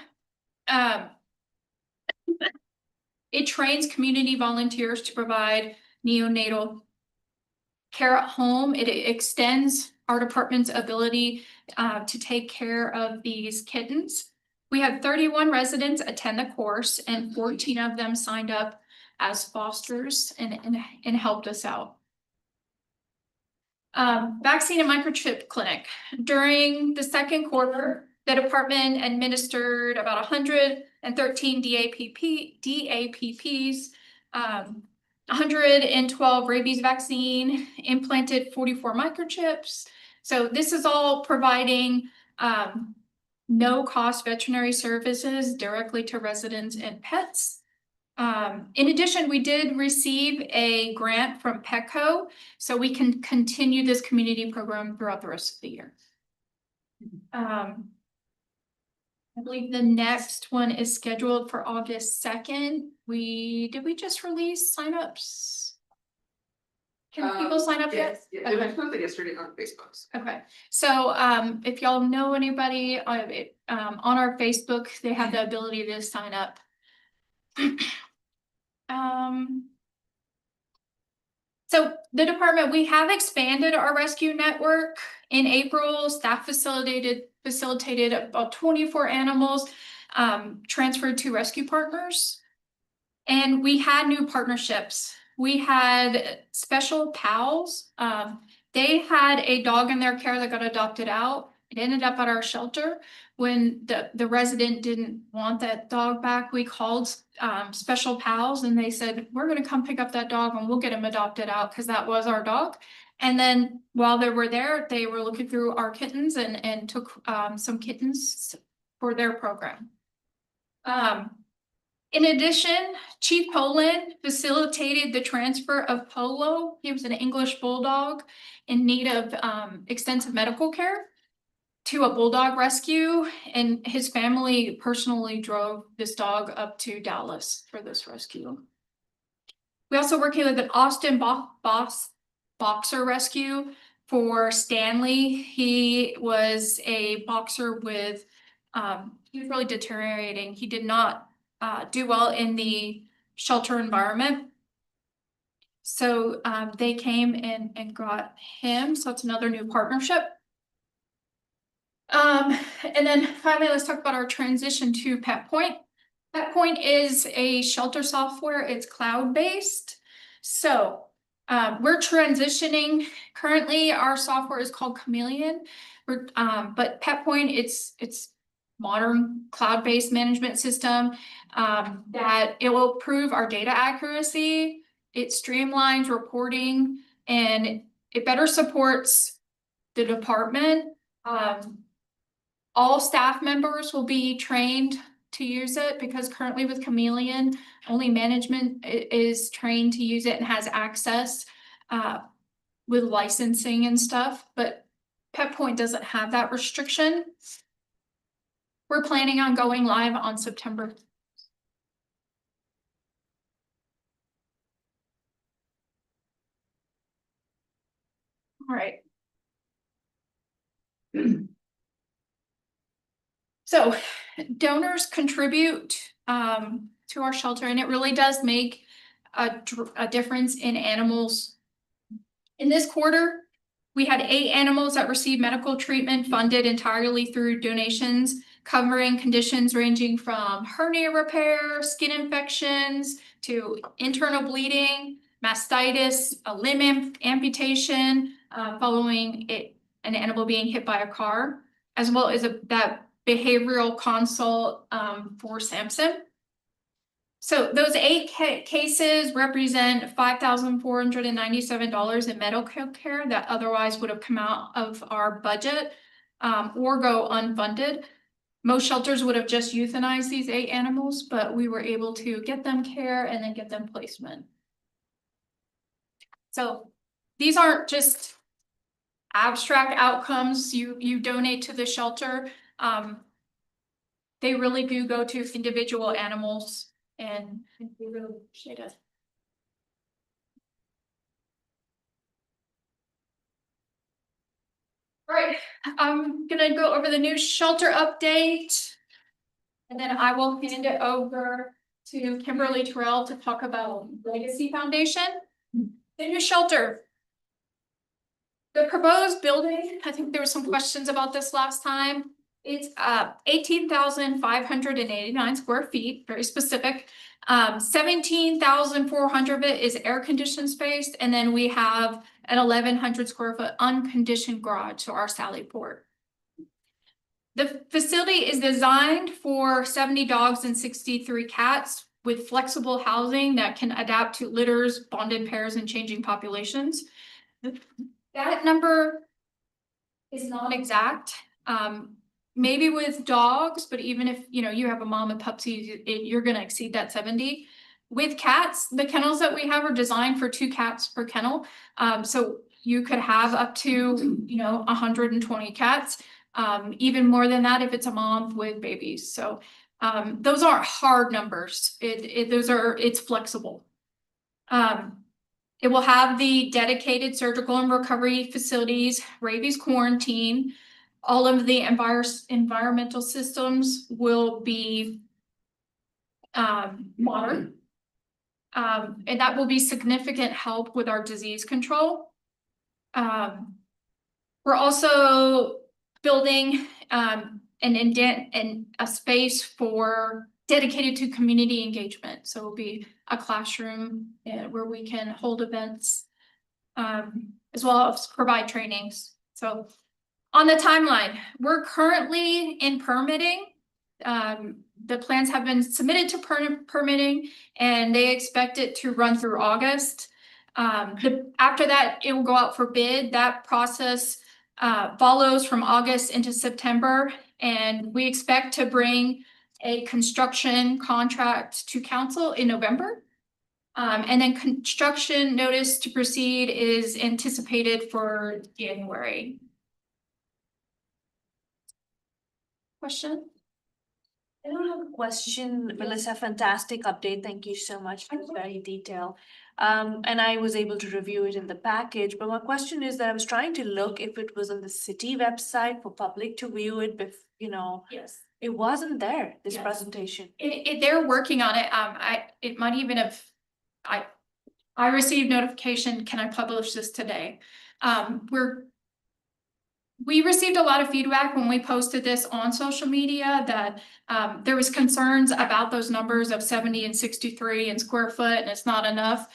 It trains community volunteers to provide neonatal care at home. It extends our department's ability to take care of these kittens. We had 31 residents attend the course and 14 of them signed up as fosters and helped us out. Vaccine and microchip clinic. During the second quarter, the department administered about 113 DAPPs, 112 rabies vaccine, implanted 44 microchips. So this is all providing no cost veterinary services directly to residents and pets. In addition, we did receive a grant from Petco, so we can continue this community program throughout the rest of the year. I believe the next one is scheduled for August 2nd. Did we just release signups? Can people sign up yet? Yes, it was posted yesterday on Facebook. Okay, so if y'all know anybody on our Facebook, they have the ability to sign up. So the department, we have expanded our rescue network. In April, staff facilitated about 24 animals transferred to rescue partners. And we had new partnerships. We had Special Pals. They had a dog in their care that got adopted out. It ended up at our shelter. When the resident didn't want that dog back, we called Special Pals and they said, we're gonna come pick up that dog and we'll get him adopted out because that was our dog. And then while they were there, they were looking through our kittens and took some kittens for their program. In addition, Chief Poland facilitated the transfer of Polo. He was an English bulldog in need of extensive medical care to a bulldog rescue, and his family personally drove this dog up to Dallas for this rescue. We also worked with an Austin boxer rescue for Stanley. He was a boxer with, he was really deteriorating. He did not do well in the shelter environment. So they came and got him. So it's another new partnership. And then finally, let's talk about our transition to PetPoint. PetPoint is a shelter software. It's cloud-based. So we're transitioning. Currently, our software is called Chameleon. But PetPoint, it's modern cloud-based management system that it will improve our data accuracy. It streamlines reporting and it better supports the department. All staff members will be trained to use it because currently with Chameleon, only management is trained to use it and has access with licensing and stuff, but PetPoint doesn't have that restriction. We're planning on going live on September. All right. So donors contribute to our shelter, and it really does make a difference in animals. In this quarter, we had 8 animals that received medical treatment funded entirely through donations, covering conditions ranging from hernia repair, skin infections, to internal bleeding, mastitis, a limb amputation following an animal being hit by a car, as well as that behavioral consult for Samson. So those 8 cases represent $5,497 in medical care that otherwise would have come out of our budget or go unfunded. Most shelters would have just euthanized these 8 animals, but we were able to get them care and then get them placement. So these aren't just abstract outcomes you donate to the shelter. They really do go to individual animals, and we really appreciate it. All right, I'm gonna go over the new shelter update, and then I will hand it over to Kimberly Terrell to talk about Legacy Foundation. The new shelter. The proposed building, I think there were some questions about this last time. It's 18,589 square feet, very specific. 17,400 of it is air conditioned space, and then we have an 1,100 square foot unconditioned garage, so our Sally Port. The facility is designed for 70 dogs and 63 cats with flexible housing that can adapt to litters, bonded pairs, and changing populations. That number is not exact. Maybe with dogs, but even if you have a mom and pupsies, you're going to exceed that 70. With cats, the kennels that we have are designed for 2 cats per kennel. So you could have up to 120 cats, even more than that if it's a mom with babies. So those aren't hard numbers. It's flexible. It will have the dedicated surgical and recovery facilities, rabies quarantine. All of the environmental systems will be modern. And that will be significant help with our disease control. We're also building a space for dedicated to community engagement. So it'll be a classroom where we can hold events, as well as provide trainings. So on the timeline, we're currently in permitting. The plans have been submitted to permitting, and they expect it to run through August. After that, it will go out for bid. That process follows from August into September, and we expect to bring a construction contract to council in November. And then construction notice to proceed is anticipated for January. Question? I don't have a question, Melissa, fantastic update, thank you so much, it was very detailed. And I was able to review it in the package, but my question is that I was trying to look if it was on the city website for public to view it, Yes. it wasn't there, this Yes. presentation. They're working on it. It might even have, I received notification, can I publish this today? We received a lot of feedback when we posted this on social media that there was concerns about those numbers of 70 and 63 in square foot, and it's not enough.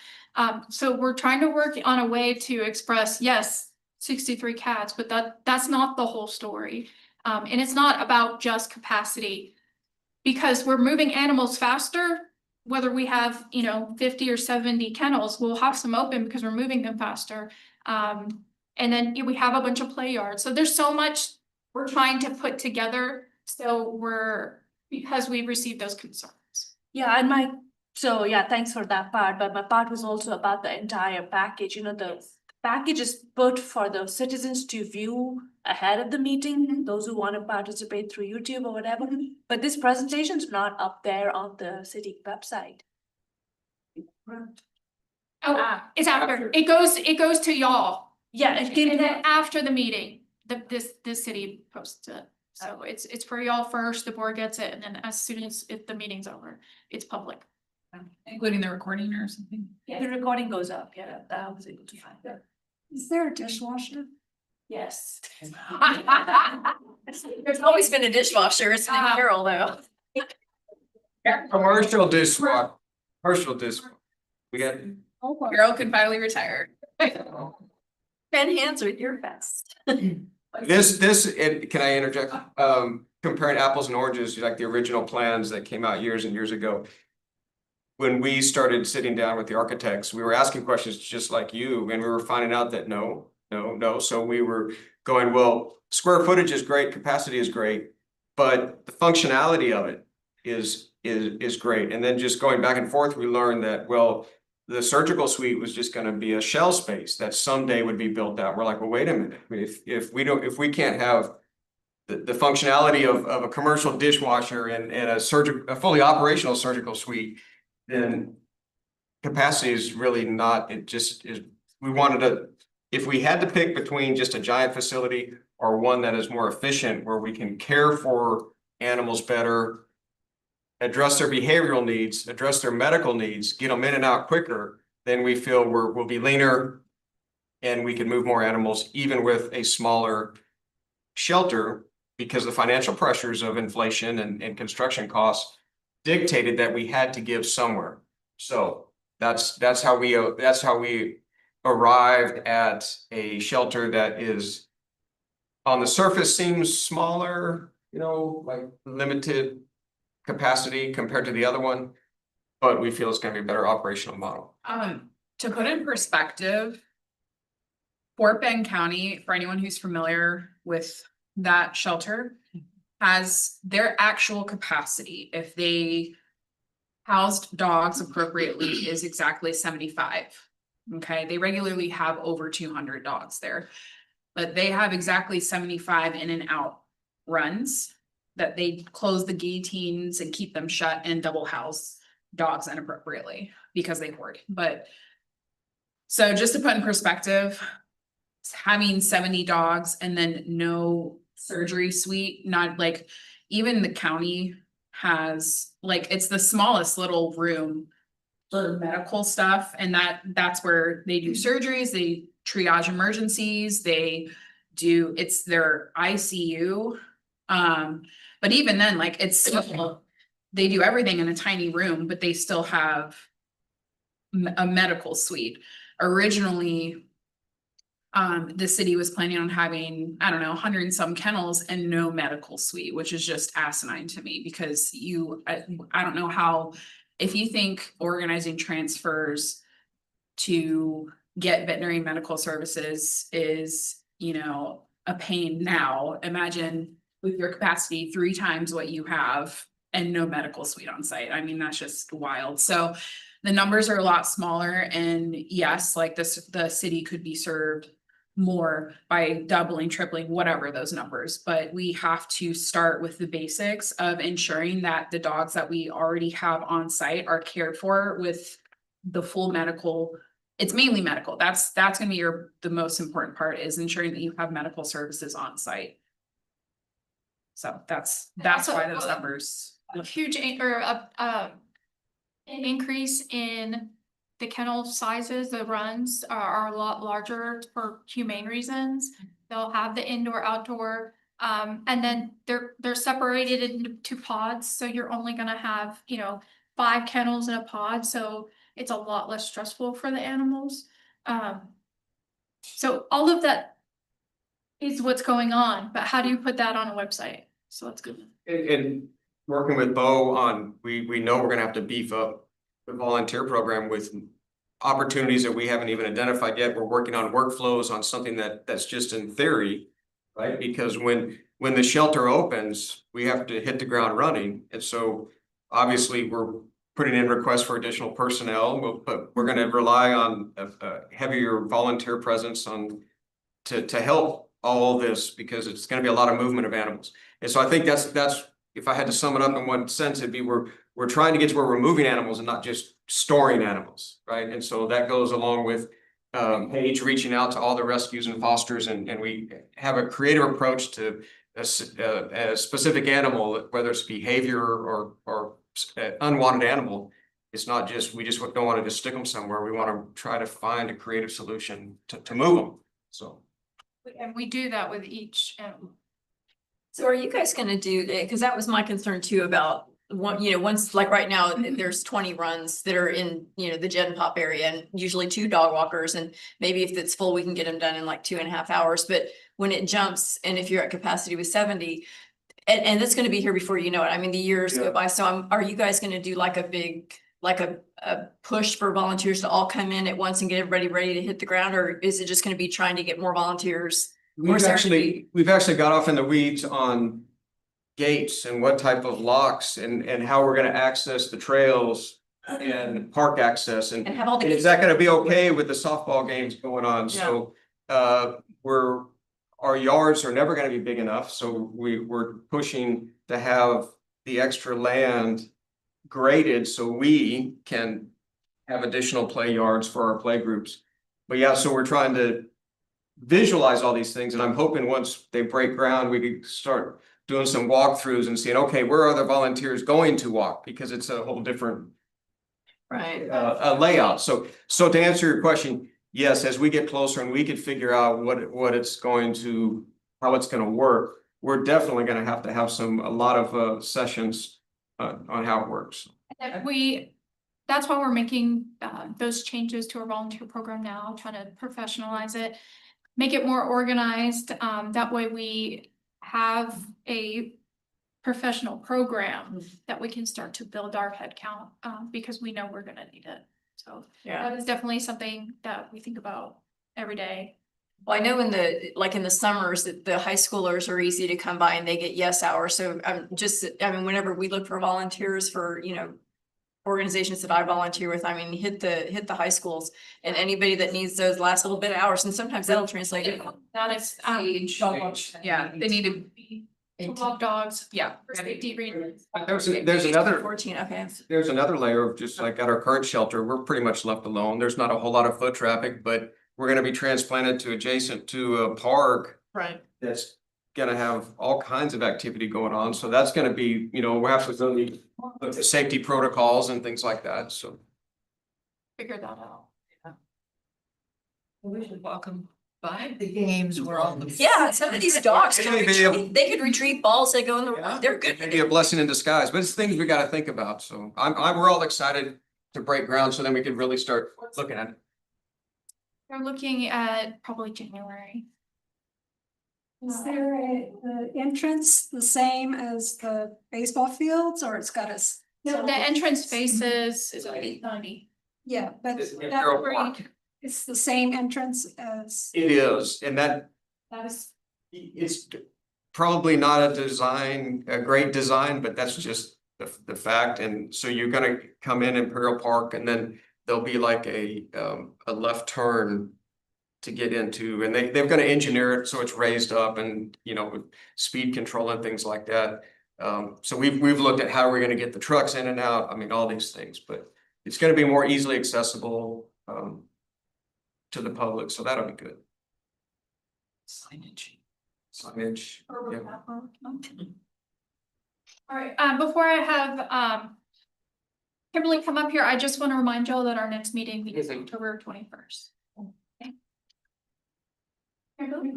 So we're trying to work on a way to express, yes, 63 cats, but that's not the whole story. And it's not about just capacity, because we're moving animals faster. Whether we have, 50 or 70 kennels, we'll have some open because we're moving them faster. And then we have a bunch of play yards. So there's so much we're trying to put together. So because we received those concerns. Yeah, thanks for that part, but my part was also about the entire package, the package is put for the citizens to view ahead of the meeting, those who want to participate through YouTube or whatever, but this presentation's not up there on the city website. Oh, it's after. It goes to y'all. Yeah, it came And to then after the meeting, this city posts it. So it's for y'all first, the board gets it, and then as soon as the meeting's over, it's public. Including the recording or something. the recording goes up, yeah, I was able to find it. Is there a dishwasher? Yes. There's always been a dishwasher. It's been Carol though. Commercial dishwasher, we got. Carol can finally retire. 10 hands are your best. Can I interject? Comparing apples and oranges, like the original plans that came out years and years ago. When we started sitting down with the architects, we were asking questions just like you, and we were finding out that no. So we were going, well, square footage is great, capacity is great, but the functionality of it is great. And then just going back and forth, we learned that, well, the surgical suite was just gonna be a shell space that someday would be built out. We're like, well, wait a minute. I mean, if we can't have the functionality of a commercial dishwasher and a fully operational surgical suite, then capacity is really not, it just is, we wanted to, if we had to pick between just a giant facility or one that is more efficient, where we can care for animals better, address their behavioral needs, address their medical needs, get them in and out quicker, then we feel we'll be leaner and we can move more animals even with a smaller shelter, because the financial pressures of inflation and construction costs dictated that we had to give somewhere. So that's how we arrived at a shelter that is on the surface seems smaller, like limited capacity compared to the other one, but we feel it's going to be a better operational model. To put in perspective, Fort Bend County, for anyone who's familiar with that shelter, has their actual capacity, if they housed dogs appropriately, is exactly 75. Okay, they regularly have over 200 dogs there, but they have exactly 75 in and out runs that they close the guillotines and keep them shut and double house dogs inappropriately because they hoard. But so just to put in perspective, having 70 dogs and then no surgery suite, not like, even the county has, like, it's the smallest little room for medical stuff, and that's where they do surgeries, they triage emergencies, it's their ICU. But even then, like, it's still, they do everything in a tiny room, but they still have a medical suite. Originally, the city was planning on having, I don't know, 100 and some kennels and no medical suite, which is just asinine to me because I don't know how, if you think organizing transfers to get veterinary medical services is, you know, a pain now, imagine with your capacity 3 times what you have and no medical suite on site. I mean, that's just wild. So the numbers are a lot smaller, and yes, like the city could be served more by doubling, tripling, whatever those numbers, but we have to start with the basics of ensuring that the dogs that we already have on site are cared for with the full medical. It's mainly medical. That's gonna be the most important part, is ensuring that you have medical services on site. So that's why those numbers. A huge an increase in the kennel sizes. The runs are a lot larger for humane reasons. They'll have the indoor, outdoor, and then they're separated into pods. So you're only gonna have, you know, 5 kennels in a pod. So it's a lot less stressful for the animals. So all of that is what's going on, but how do you put that on a website? So that's good. And working with Bo on, we know we're gonna have to beef up the volunteer program with opportunities that we haven't even identified yet. We're working on workflows on something that's just in theory, right? Because when the shelter opens, we have to hit the ground running. And so obviously we're putting in requests for additional personnel, but we're gonna rely on a heavier volunteer presence to help all this, because it's gonna be a lot of movement of animals. And so I think that's, if I had to sum it up in one sense, it'd be we're trying to get to where we're moving animals and not just storing animals, right? And so that goes along with Paige reaching out to all the rescues and fosters, and we have a creative approach to a specific animal, whether it's behavior or unwanted animal. It's not just, we just don't want to just stick them somewhere. We want to try to find a creative solution to move them. So. And we do that with each animal. So are you guys gonna do, because that was my concern too about once, like right now, there's 20 runs that are in, the Gen Pop area, and usually 2 dog walkers, and maybe if it's full, we can get them done in like 2.5 hours. But when it jumps, and if you're at capacity with 70, and that's gonna be here before you know it. I mean, the years go by. So are you guys gonna do like a big, like a push for volunteers to all come in at once and get everybody ready to hit the ground? Or is it just gonna be trying to get more volunteers? We've actually got off in the weeds on gates and what type of locks and how we're gonna access the trails and park access, and have all the is that gonna be okay with the softball games going on? So our yards are never gonna be big enough, so we're pushing to have the extra land graded so we can have additional play yards for our play groups. But yeah, so we're trying to visualize all these things, and I'm hoping once they break ground, we can start doing some walkthroughs and seeing, okay, where are the volunteers going to walk? Because it's a whole different layout. So to answer your question, yes, as we get closer and we could figure out what it's going to, how it's going to work, we're definitely going to have a lot of sessions on how it works. That's why we're making those changes to our volunteer program now, trying to professionalize it, make it more organized. That way we have a professional program that we can start to build our head count, because we know we're gonna need it. So that is definitely something that we think about every day. Well, I know in the summers that the high schoolers are easy to come by and they get yes hours. So whenever we look for volunteers for, organizations that I volunteer with, hit the high schools, and anybody that needs those last little bit of hours, and sometimes that'll translate. That is Age. dog walks. Yeah, they need to, to love dogs. yeah. For safety reasons. There's another 14, okay. There's another layer of, just like at our current shelter, we're pretty much left alone. There's not a whole lot of foot traffic, but we're gonna be transplanted to adjacent to a park Right. that's gonna have all kinds of activity going on. So that's gonna be, we're absolutely look at safety protocols and things like that. So Figure that out. We should welcome By the games were on the. Yeah, some of these dogs can Maybe a- retrieve, they could retrieve balls that go in the, Yeah. they're good. Maybe a blessing in disguise, but it's things we gotta think about, so we're all excited to break ground, so then we can really start looking at it. We're looking at probably January. Is there the entrance the same as the baseball fields, or it's got a? No, the entrance faces is 890. Yeah, but It's- that, they're all- it's the same entrance as. It is, and that, That is, it's probably not a great design, but that's just the fact, and so you're gonna come in Imperial Park, and then there'll be like a left turn to get into, and they're gonna engineer it so it's raised up and, you know, with speed control and things like that. So we've looked at how we're gonna get the trucks in and out, I mean, all these things, but it's gonna be more easily accessible to the public, so that'll be good. Signage. Signage, yeah. all right, before I have, Kimberly come up here, I just want to remind y'all that our next meeting is October 21st. Okay. Kimberly?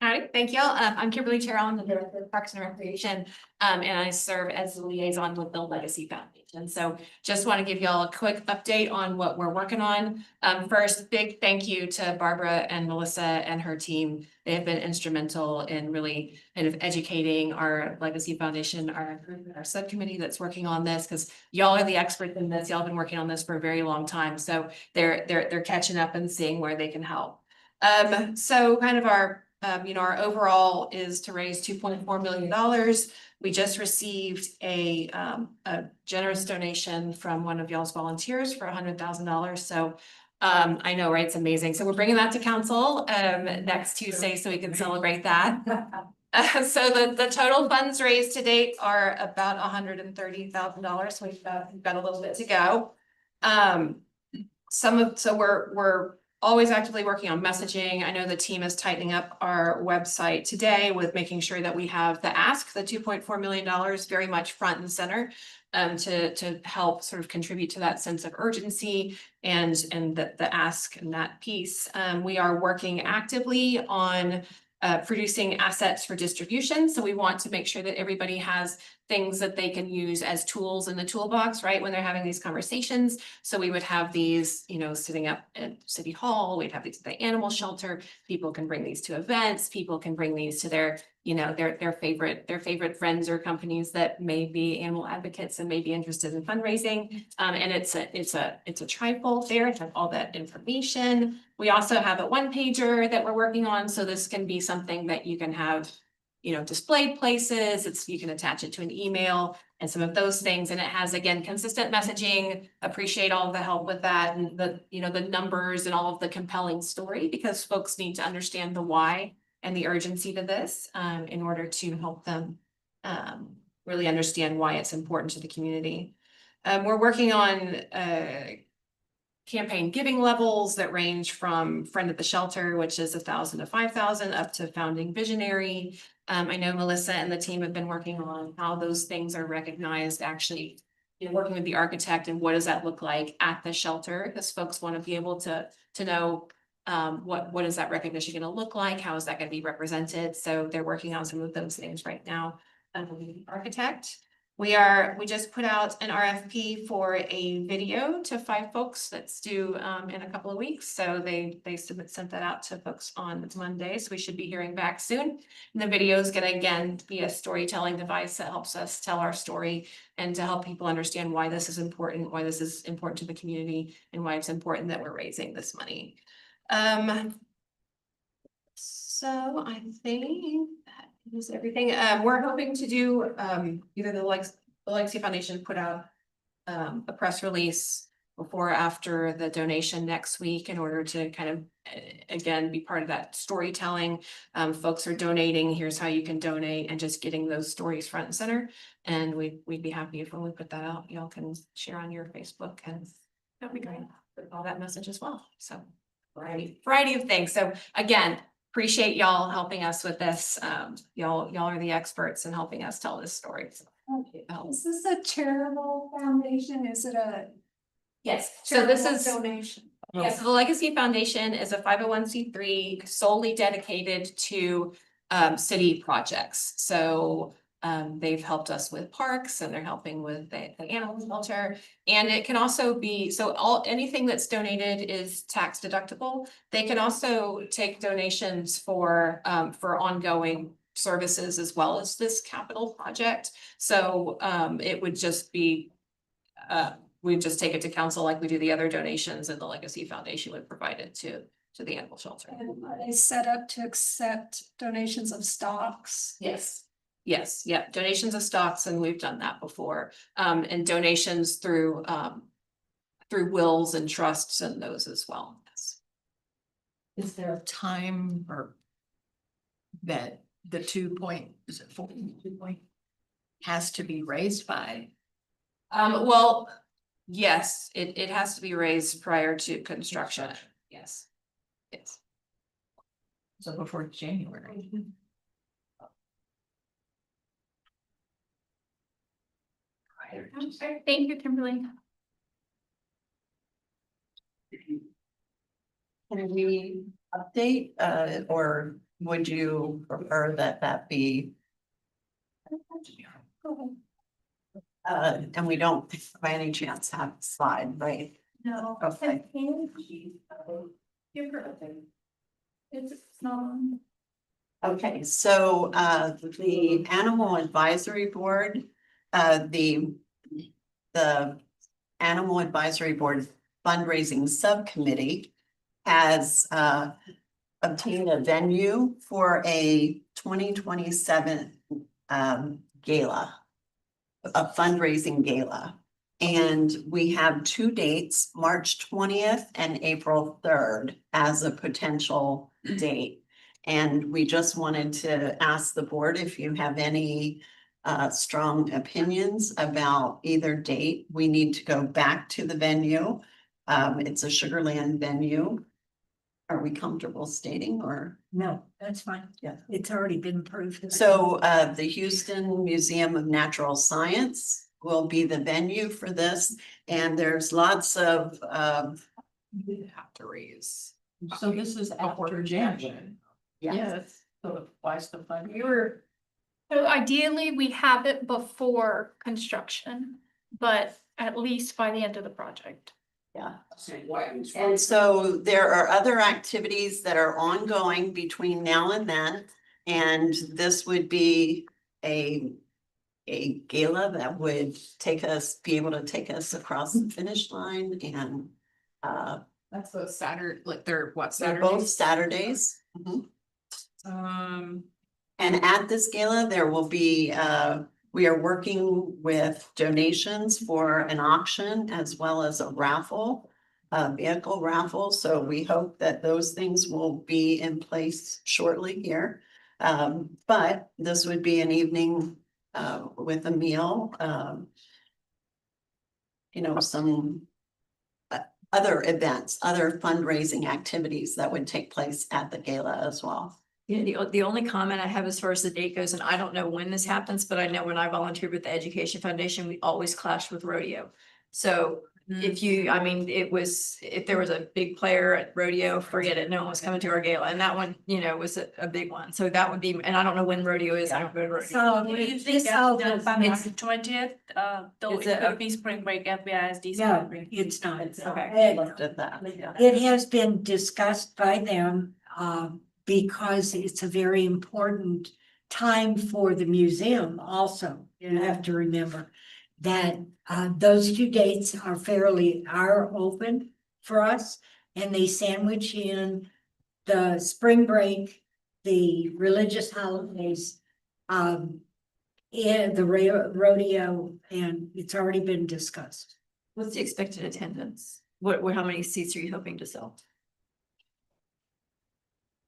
Howdy, thank you. I'm Kimberly Terrell. I'm the Director of Parks and Recreation, and I serve as the liaison with the Legacy Foundation. So just want to give y'all a quick update on what we're working on. First, big thank you to Barbara and Melissa and her team. They have been instrumental in really kind of educating our Legacy Foundation, our subcommittee that's working on this, because y'all are the experts in this. Y'all have been working on this for a very long time. So they're catching up and seeing where they can help. So kind of our our overall is to raise $2.4 million. We just received a generous donation from one of y'all's volunteers for $100,000. So I know, right? It's amazing. So we're bringing that to council next Tuesday so we can celebrate that. So the total funds raised to date are about $130,000. So we've got a little bit to go. So we're always actively working on messaging. I know the team is tightening up our website today with making sure that we have the ask, the $2.4 million very much front and center to help sort of contribute to that sense of urgency and the ask and that piece. We are working actively on producing assets for distribution. So we want to make sure that everybody has things that they can use as tools in the toolbox, right? When they're having these conversations. So we would have these, sitting up at City Hall, we'd have these at the animal shelter. People can bring these to events. People can bring these to their favorite friends or companies that may be animal advocates and may be interested in fundraising. And it's a trifold there to have all that information. We also have a one pager that we're working on. So this can be something that you can have, displayed places. You can attach it to an email and some of those things. And it has, again, consistent messaging. Appreciate all of the help with that and the numbers and all of the compelling story, because folks need to understand the why and the urgency to this in order to help them really understand why it's important to the community. We're working on campaign giving levels that range from Friend at the Shelter, which is 1,000 to 5,000, up to Founding Visionary. I know Melissa and the team have been working on how those things are recognized, actually, working with the architect and what does that look like at the shelter, because folks want to be able to know what is that recognition going to look like? How is that going to be represented? So they're working on some of those things right now. The architect. We just put out an RFP for a video to 5 folks that's due in a couple of weeks. So they sent that out to folks on Monday. So we should be hearing back soon. And the video is going to, again, be a storytelling device that helps us tell our story and to help people understand why this is important to the community, and why it's important that we're raising this money. So I think that is everything. We're hoping to do either the Legacy Foundation put out a press release before or after the donation next week in order to kind of again be part of that storytelling. Folks are donating, here's how you can donate, and just getting those stories front and center. And we'd be happy if when we put that out, y'all can share on your Facebook, and that'd be great with all that message as well. So variety of things. So again, appreciate y'all helping us with this. Y'all are the experts in helping us tell this story. So Is this a charitable foundation? Is it a Yes, so this charitable is. donation? Yes, the Legacy Foundation is a 501c3 solely dedicated to city projects. So they've helped us with parks and they're helping with the animal shelter. And it can also be, so anything that's donated is tax deductible. They can also take donations for ongoing services as well as this capital project. So it would just be we just take it to council like we do the other donations, and the Legacy Foundation would provide it to the animal shelter. And are they set up to accept donations of stocks? Yes. Yes, yeah, donations of stocks, and we've done that before, and donations through wills and trusts and those as well. Yes. Is there a time or that the 2 point has to be raised by? Well, yes, it has to be raised prior to construction. Yes. Yes. So before January. Okay, thank you, Kimberly. Can we update, or would you prefer that be? And we don't by any chance have a slide, right? No. Okay. It's not on. Okay, so the Animal Advisory Board, the Animal Advisory Board Fundraising Subcommittee has obtained a venue for a 2027 gala, a fundraising gala. And we have 2 dates, March 20th and April 3rd as a potential date. And we just wanted to ask the board if you have any strong opinions about either date. We need to go back to the venue. It's a Sugarland venue. Are we comfortable stating or? No, that's fine. Yeah. It's already been approved. So the Houston Museum of Natural Science will be the venue for this. And there's lots of We have to raise. So this is after January. yes. So twice the fund. So ideally, we have it before construction, but at least by the end of the project. Yeah. And so there are other activities that are ongoing between now and then. And this would be a gala that would be able to take us across the finish line and That's the Saturday, like they're what, they're Saturdays? both Saturdays. Mhm. Um, And at this gala, there will be, we are working with donations for an auction as well as a raffle, a vehicle raffle. So we hope that those things will be in place shortly here. But this would be an evening with a meal, some other events, other fundraising activities that would take place at the gala as well. Yeah, the only comment I have as far as the date goes, and I don't know when this happens, but I know when I volunteered with the Education Foundation, we always clashed with rodeo. So if if there was a big player at rodeo, forget it, no one was coming to our gala, and that one, was a big one. So that would be, and I don't know when rodeo is, I don't go to rodeo. So this held on It's- March 20th, though Is it it could be spring break, FBISD. No, spring break. it's not. I looked at that, yeah. It has been discussed by them, because it's a very important time for the museum also. You have to remember that, those 2 dates are open for us, and they sandwich in the spring break, the religious holidays, and the rodeo, and it's already been discussed. What's the expected attendance? How many seats are you hoping to sell?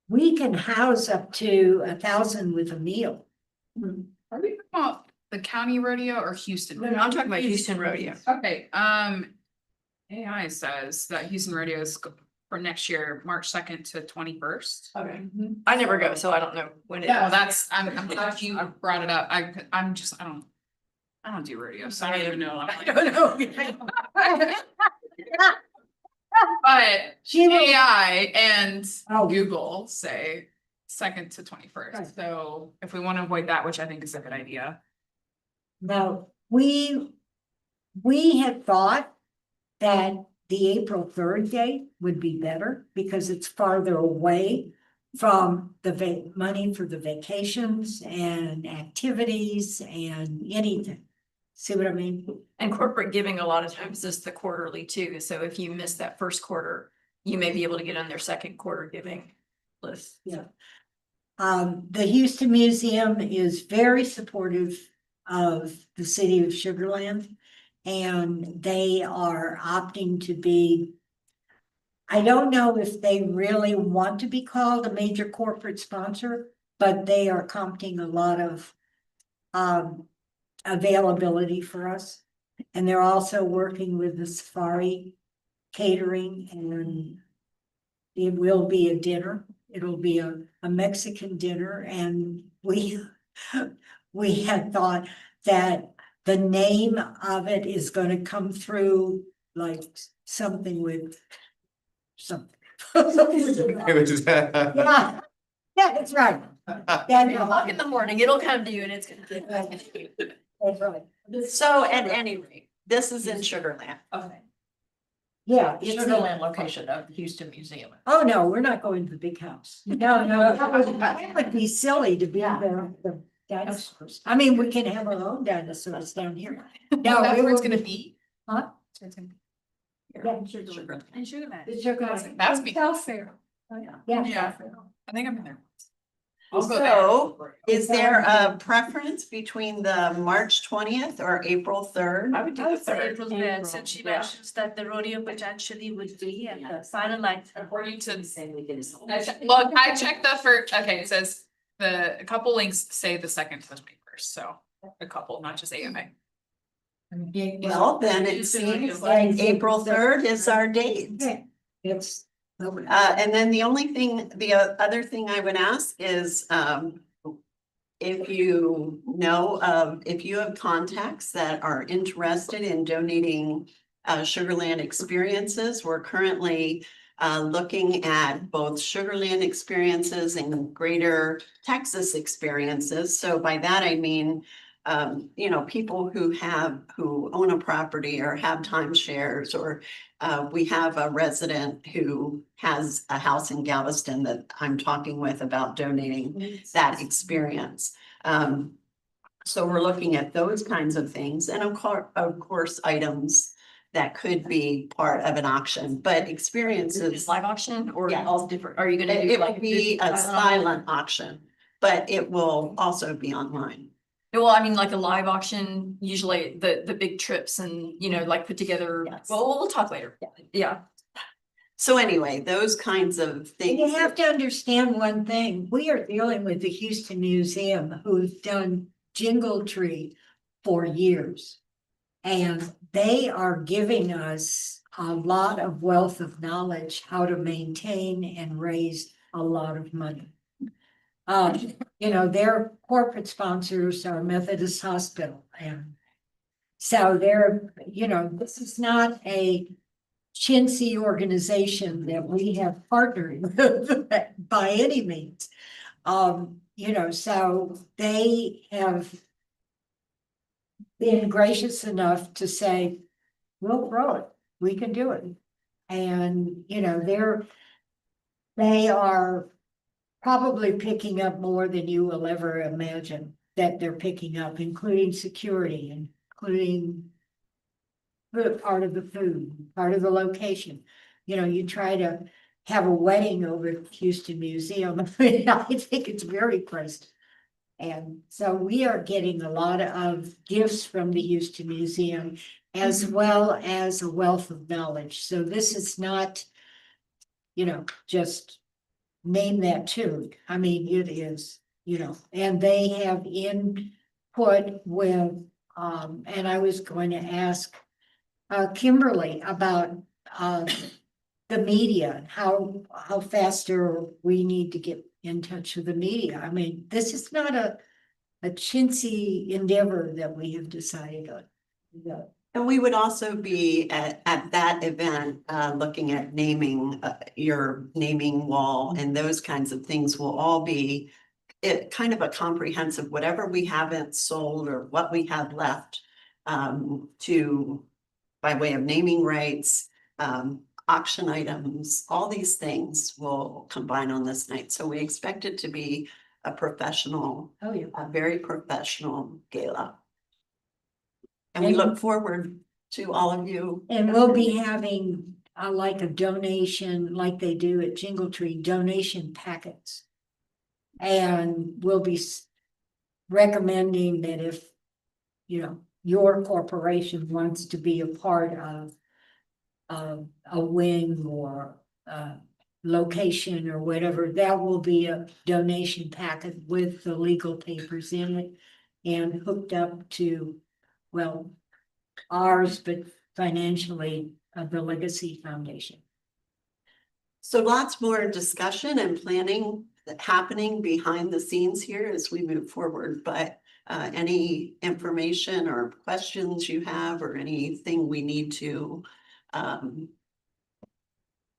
We can house up to 1,000 with a meal. are we talking about the county rodeo or Houston? No, I'm talking about Houston Rodeo. Okay, AI says that Houston rodeo is for next year, March 2nd to 21st. Okay. I never go, so I don't know when it. Yeah, well, I'm glad you brought it up. I don't. I don't do rodeo, so I don't even know. I don't know. But She will- AI and Oh. Google say 2nd to 21st. Right. So if we want to avoid that, which I think is a good idea. Now, we had thought that the April 3rd date would be better because it's farther away from the money for the vacations and activities and anything. See what I mean? And corporate giving a lot of times is the quarterly too. So if you miss that first quarter, you may be able to get on their second quarter giving list. Yeah. The Houston Museum is very supportive of the city of Sugar Land. And they are opting to be, I don't know if they really want to be called a major corporate sponsor, but they are comping a lot of availability for us. And they're also working with the Safari catering, and it will be a dinner. It'll be a Mexican dinner, and we had thought that the name of it is gonna come through like something with something. Yeah, yeah, that's right. O'clock in the morning, it'll come to you and it's gonna. That's right. So at any rate, this is in Sugar Land. Okay. Yeah. it's Sugar Land location of the Houston Museum. Oh, no, we're not going to the big house. No, that would be silly to be the dinosaurs. I mean, we can have our own dinosaurs down here. No, That's it where it's will gonna be. Huh? That's where it's gonna be. Yeah, And Sugar Land. it's your guys. That's be. Health fair. Yeah. Yeah, I think I've been there. I'll go there. So is there a preference between the March 20th or April 3rd? I would do the say third. April 3rd, since she mentions that the rodeo potentially would be at the final line. According to. Look, I checked the first, okay, it says a couple links say the 2nd to the 21st, so a couple, not just AMA. Well, then it seems like April 3rd is our date. Yeah, it's. And then the other thing I would ask is, if you know, if you have contacts that are interested in donating Sugar Land experiences, we're currently looking at both Sugar Land experiences and Greater Texas experiences. So by that, I mean, you know, people who own a property or have timeshares, or we have a resident who has a house in Galveston that I'm talking with about donating that experience. So we're looking at those kinds of things, and of course, items that could be part of an auction, but experiences. Live auction or Yeah. all different, are you gonna do It like? will be a silent auction, but it will also be online. Well, I mean, like a live auction, usually the big trips and, you know, like put together, Yes. well, we'll talk later. Yeah. So anyway, those kinds of things. You have to understand one thing, we are dealing with the Houston Museum who've done Jingle Tree for years. And they are giving us a lot of wealth of knowledge, how to maintain and raise a lot of money. You know, their corporate sponsors are Methodist Hospital, and so they're, you know, this is not a chintzy organization that we have partnered with by any means. You know, so they have been gracious enough to say, we'll throw it, we can do it. And, you know, they are probably picking up more than you will ever imagine that they're picking up, including security, including part of the food, part of the location. You know, you try to have a wedding over at Houston Museum. I think it's very priced. And so we are getting a lot of gifts from the Houston Museum, as well as a wealth of knowledge. So this is not, you know, just name that tune. I mean, it is, you know, and they have input with, and I was going to ask Kimberly about the media and how faster we need to get in touch with the media. I mean, this is not a chintzy endeavor that we have decided on. Yeah. And we would also be at that event, looking at naming, your naming wall and those kinds of things will all be kind of a comprehensive, whatever we haven't sold or what we have left, by way of naming rights, auction items, all these things will combine on this night. So we expect it to be a professional, Oh, yeah. a very professional gala. And we look forward to all of you. And we'll be having like a donation, like they do at Jingle Tree, donation packets. And we'll be recommending that if, you know, your corporation wants to be a part of a wing or location or whatever, that will be a donation packet with the legal papers in it and hooked up to, well, ours, but financially the Legacy Foundation. So lots more discussion and planning happening behind the scenes here as we move forward, but any information or questions you have or anything we need to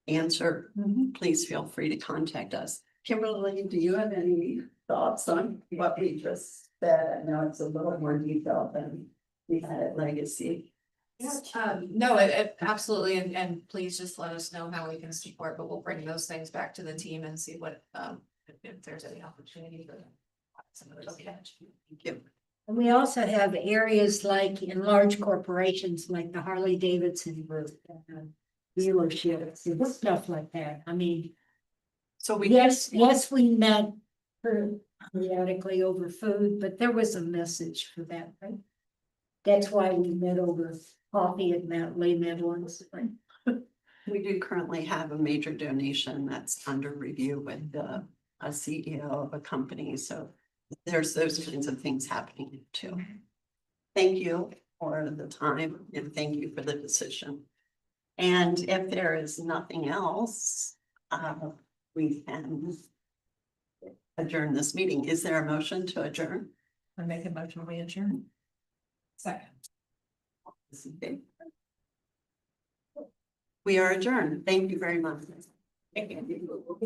answer, please feel free to contact us. Kimberly, do you have any thoughts on what we just said? I know it's a little more detailed than we had at Legacy. No, absolutely, and please just let us know how we can support, but we'll bring those things back to the team and see what, if there's any opportunity for some of those. Thank you. And we also have areas like in large corporations, like the Harley Davidson group, dealerships and stuff like that. I mean, So we yes, we met periodically over food, but there was a message for that, right? That's why we met over coffee at Mount Lay Meadows. We do currently have a major donation that's under review with a CEO of a company, so there's those kinds of things happening too. Thank you for the time and thank you for the decision. And if there is nothing else, we can adjourn this meeting. Is there a motion to adjourn? I make a motion, we adjourn. Second. We are adjourned. Thank you very much. Thank you.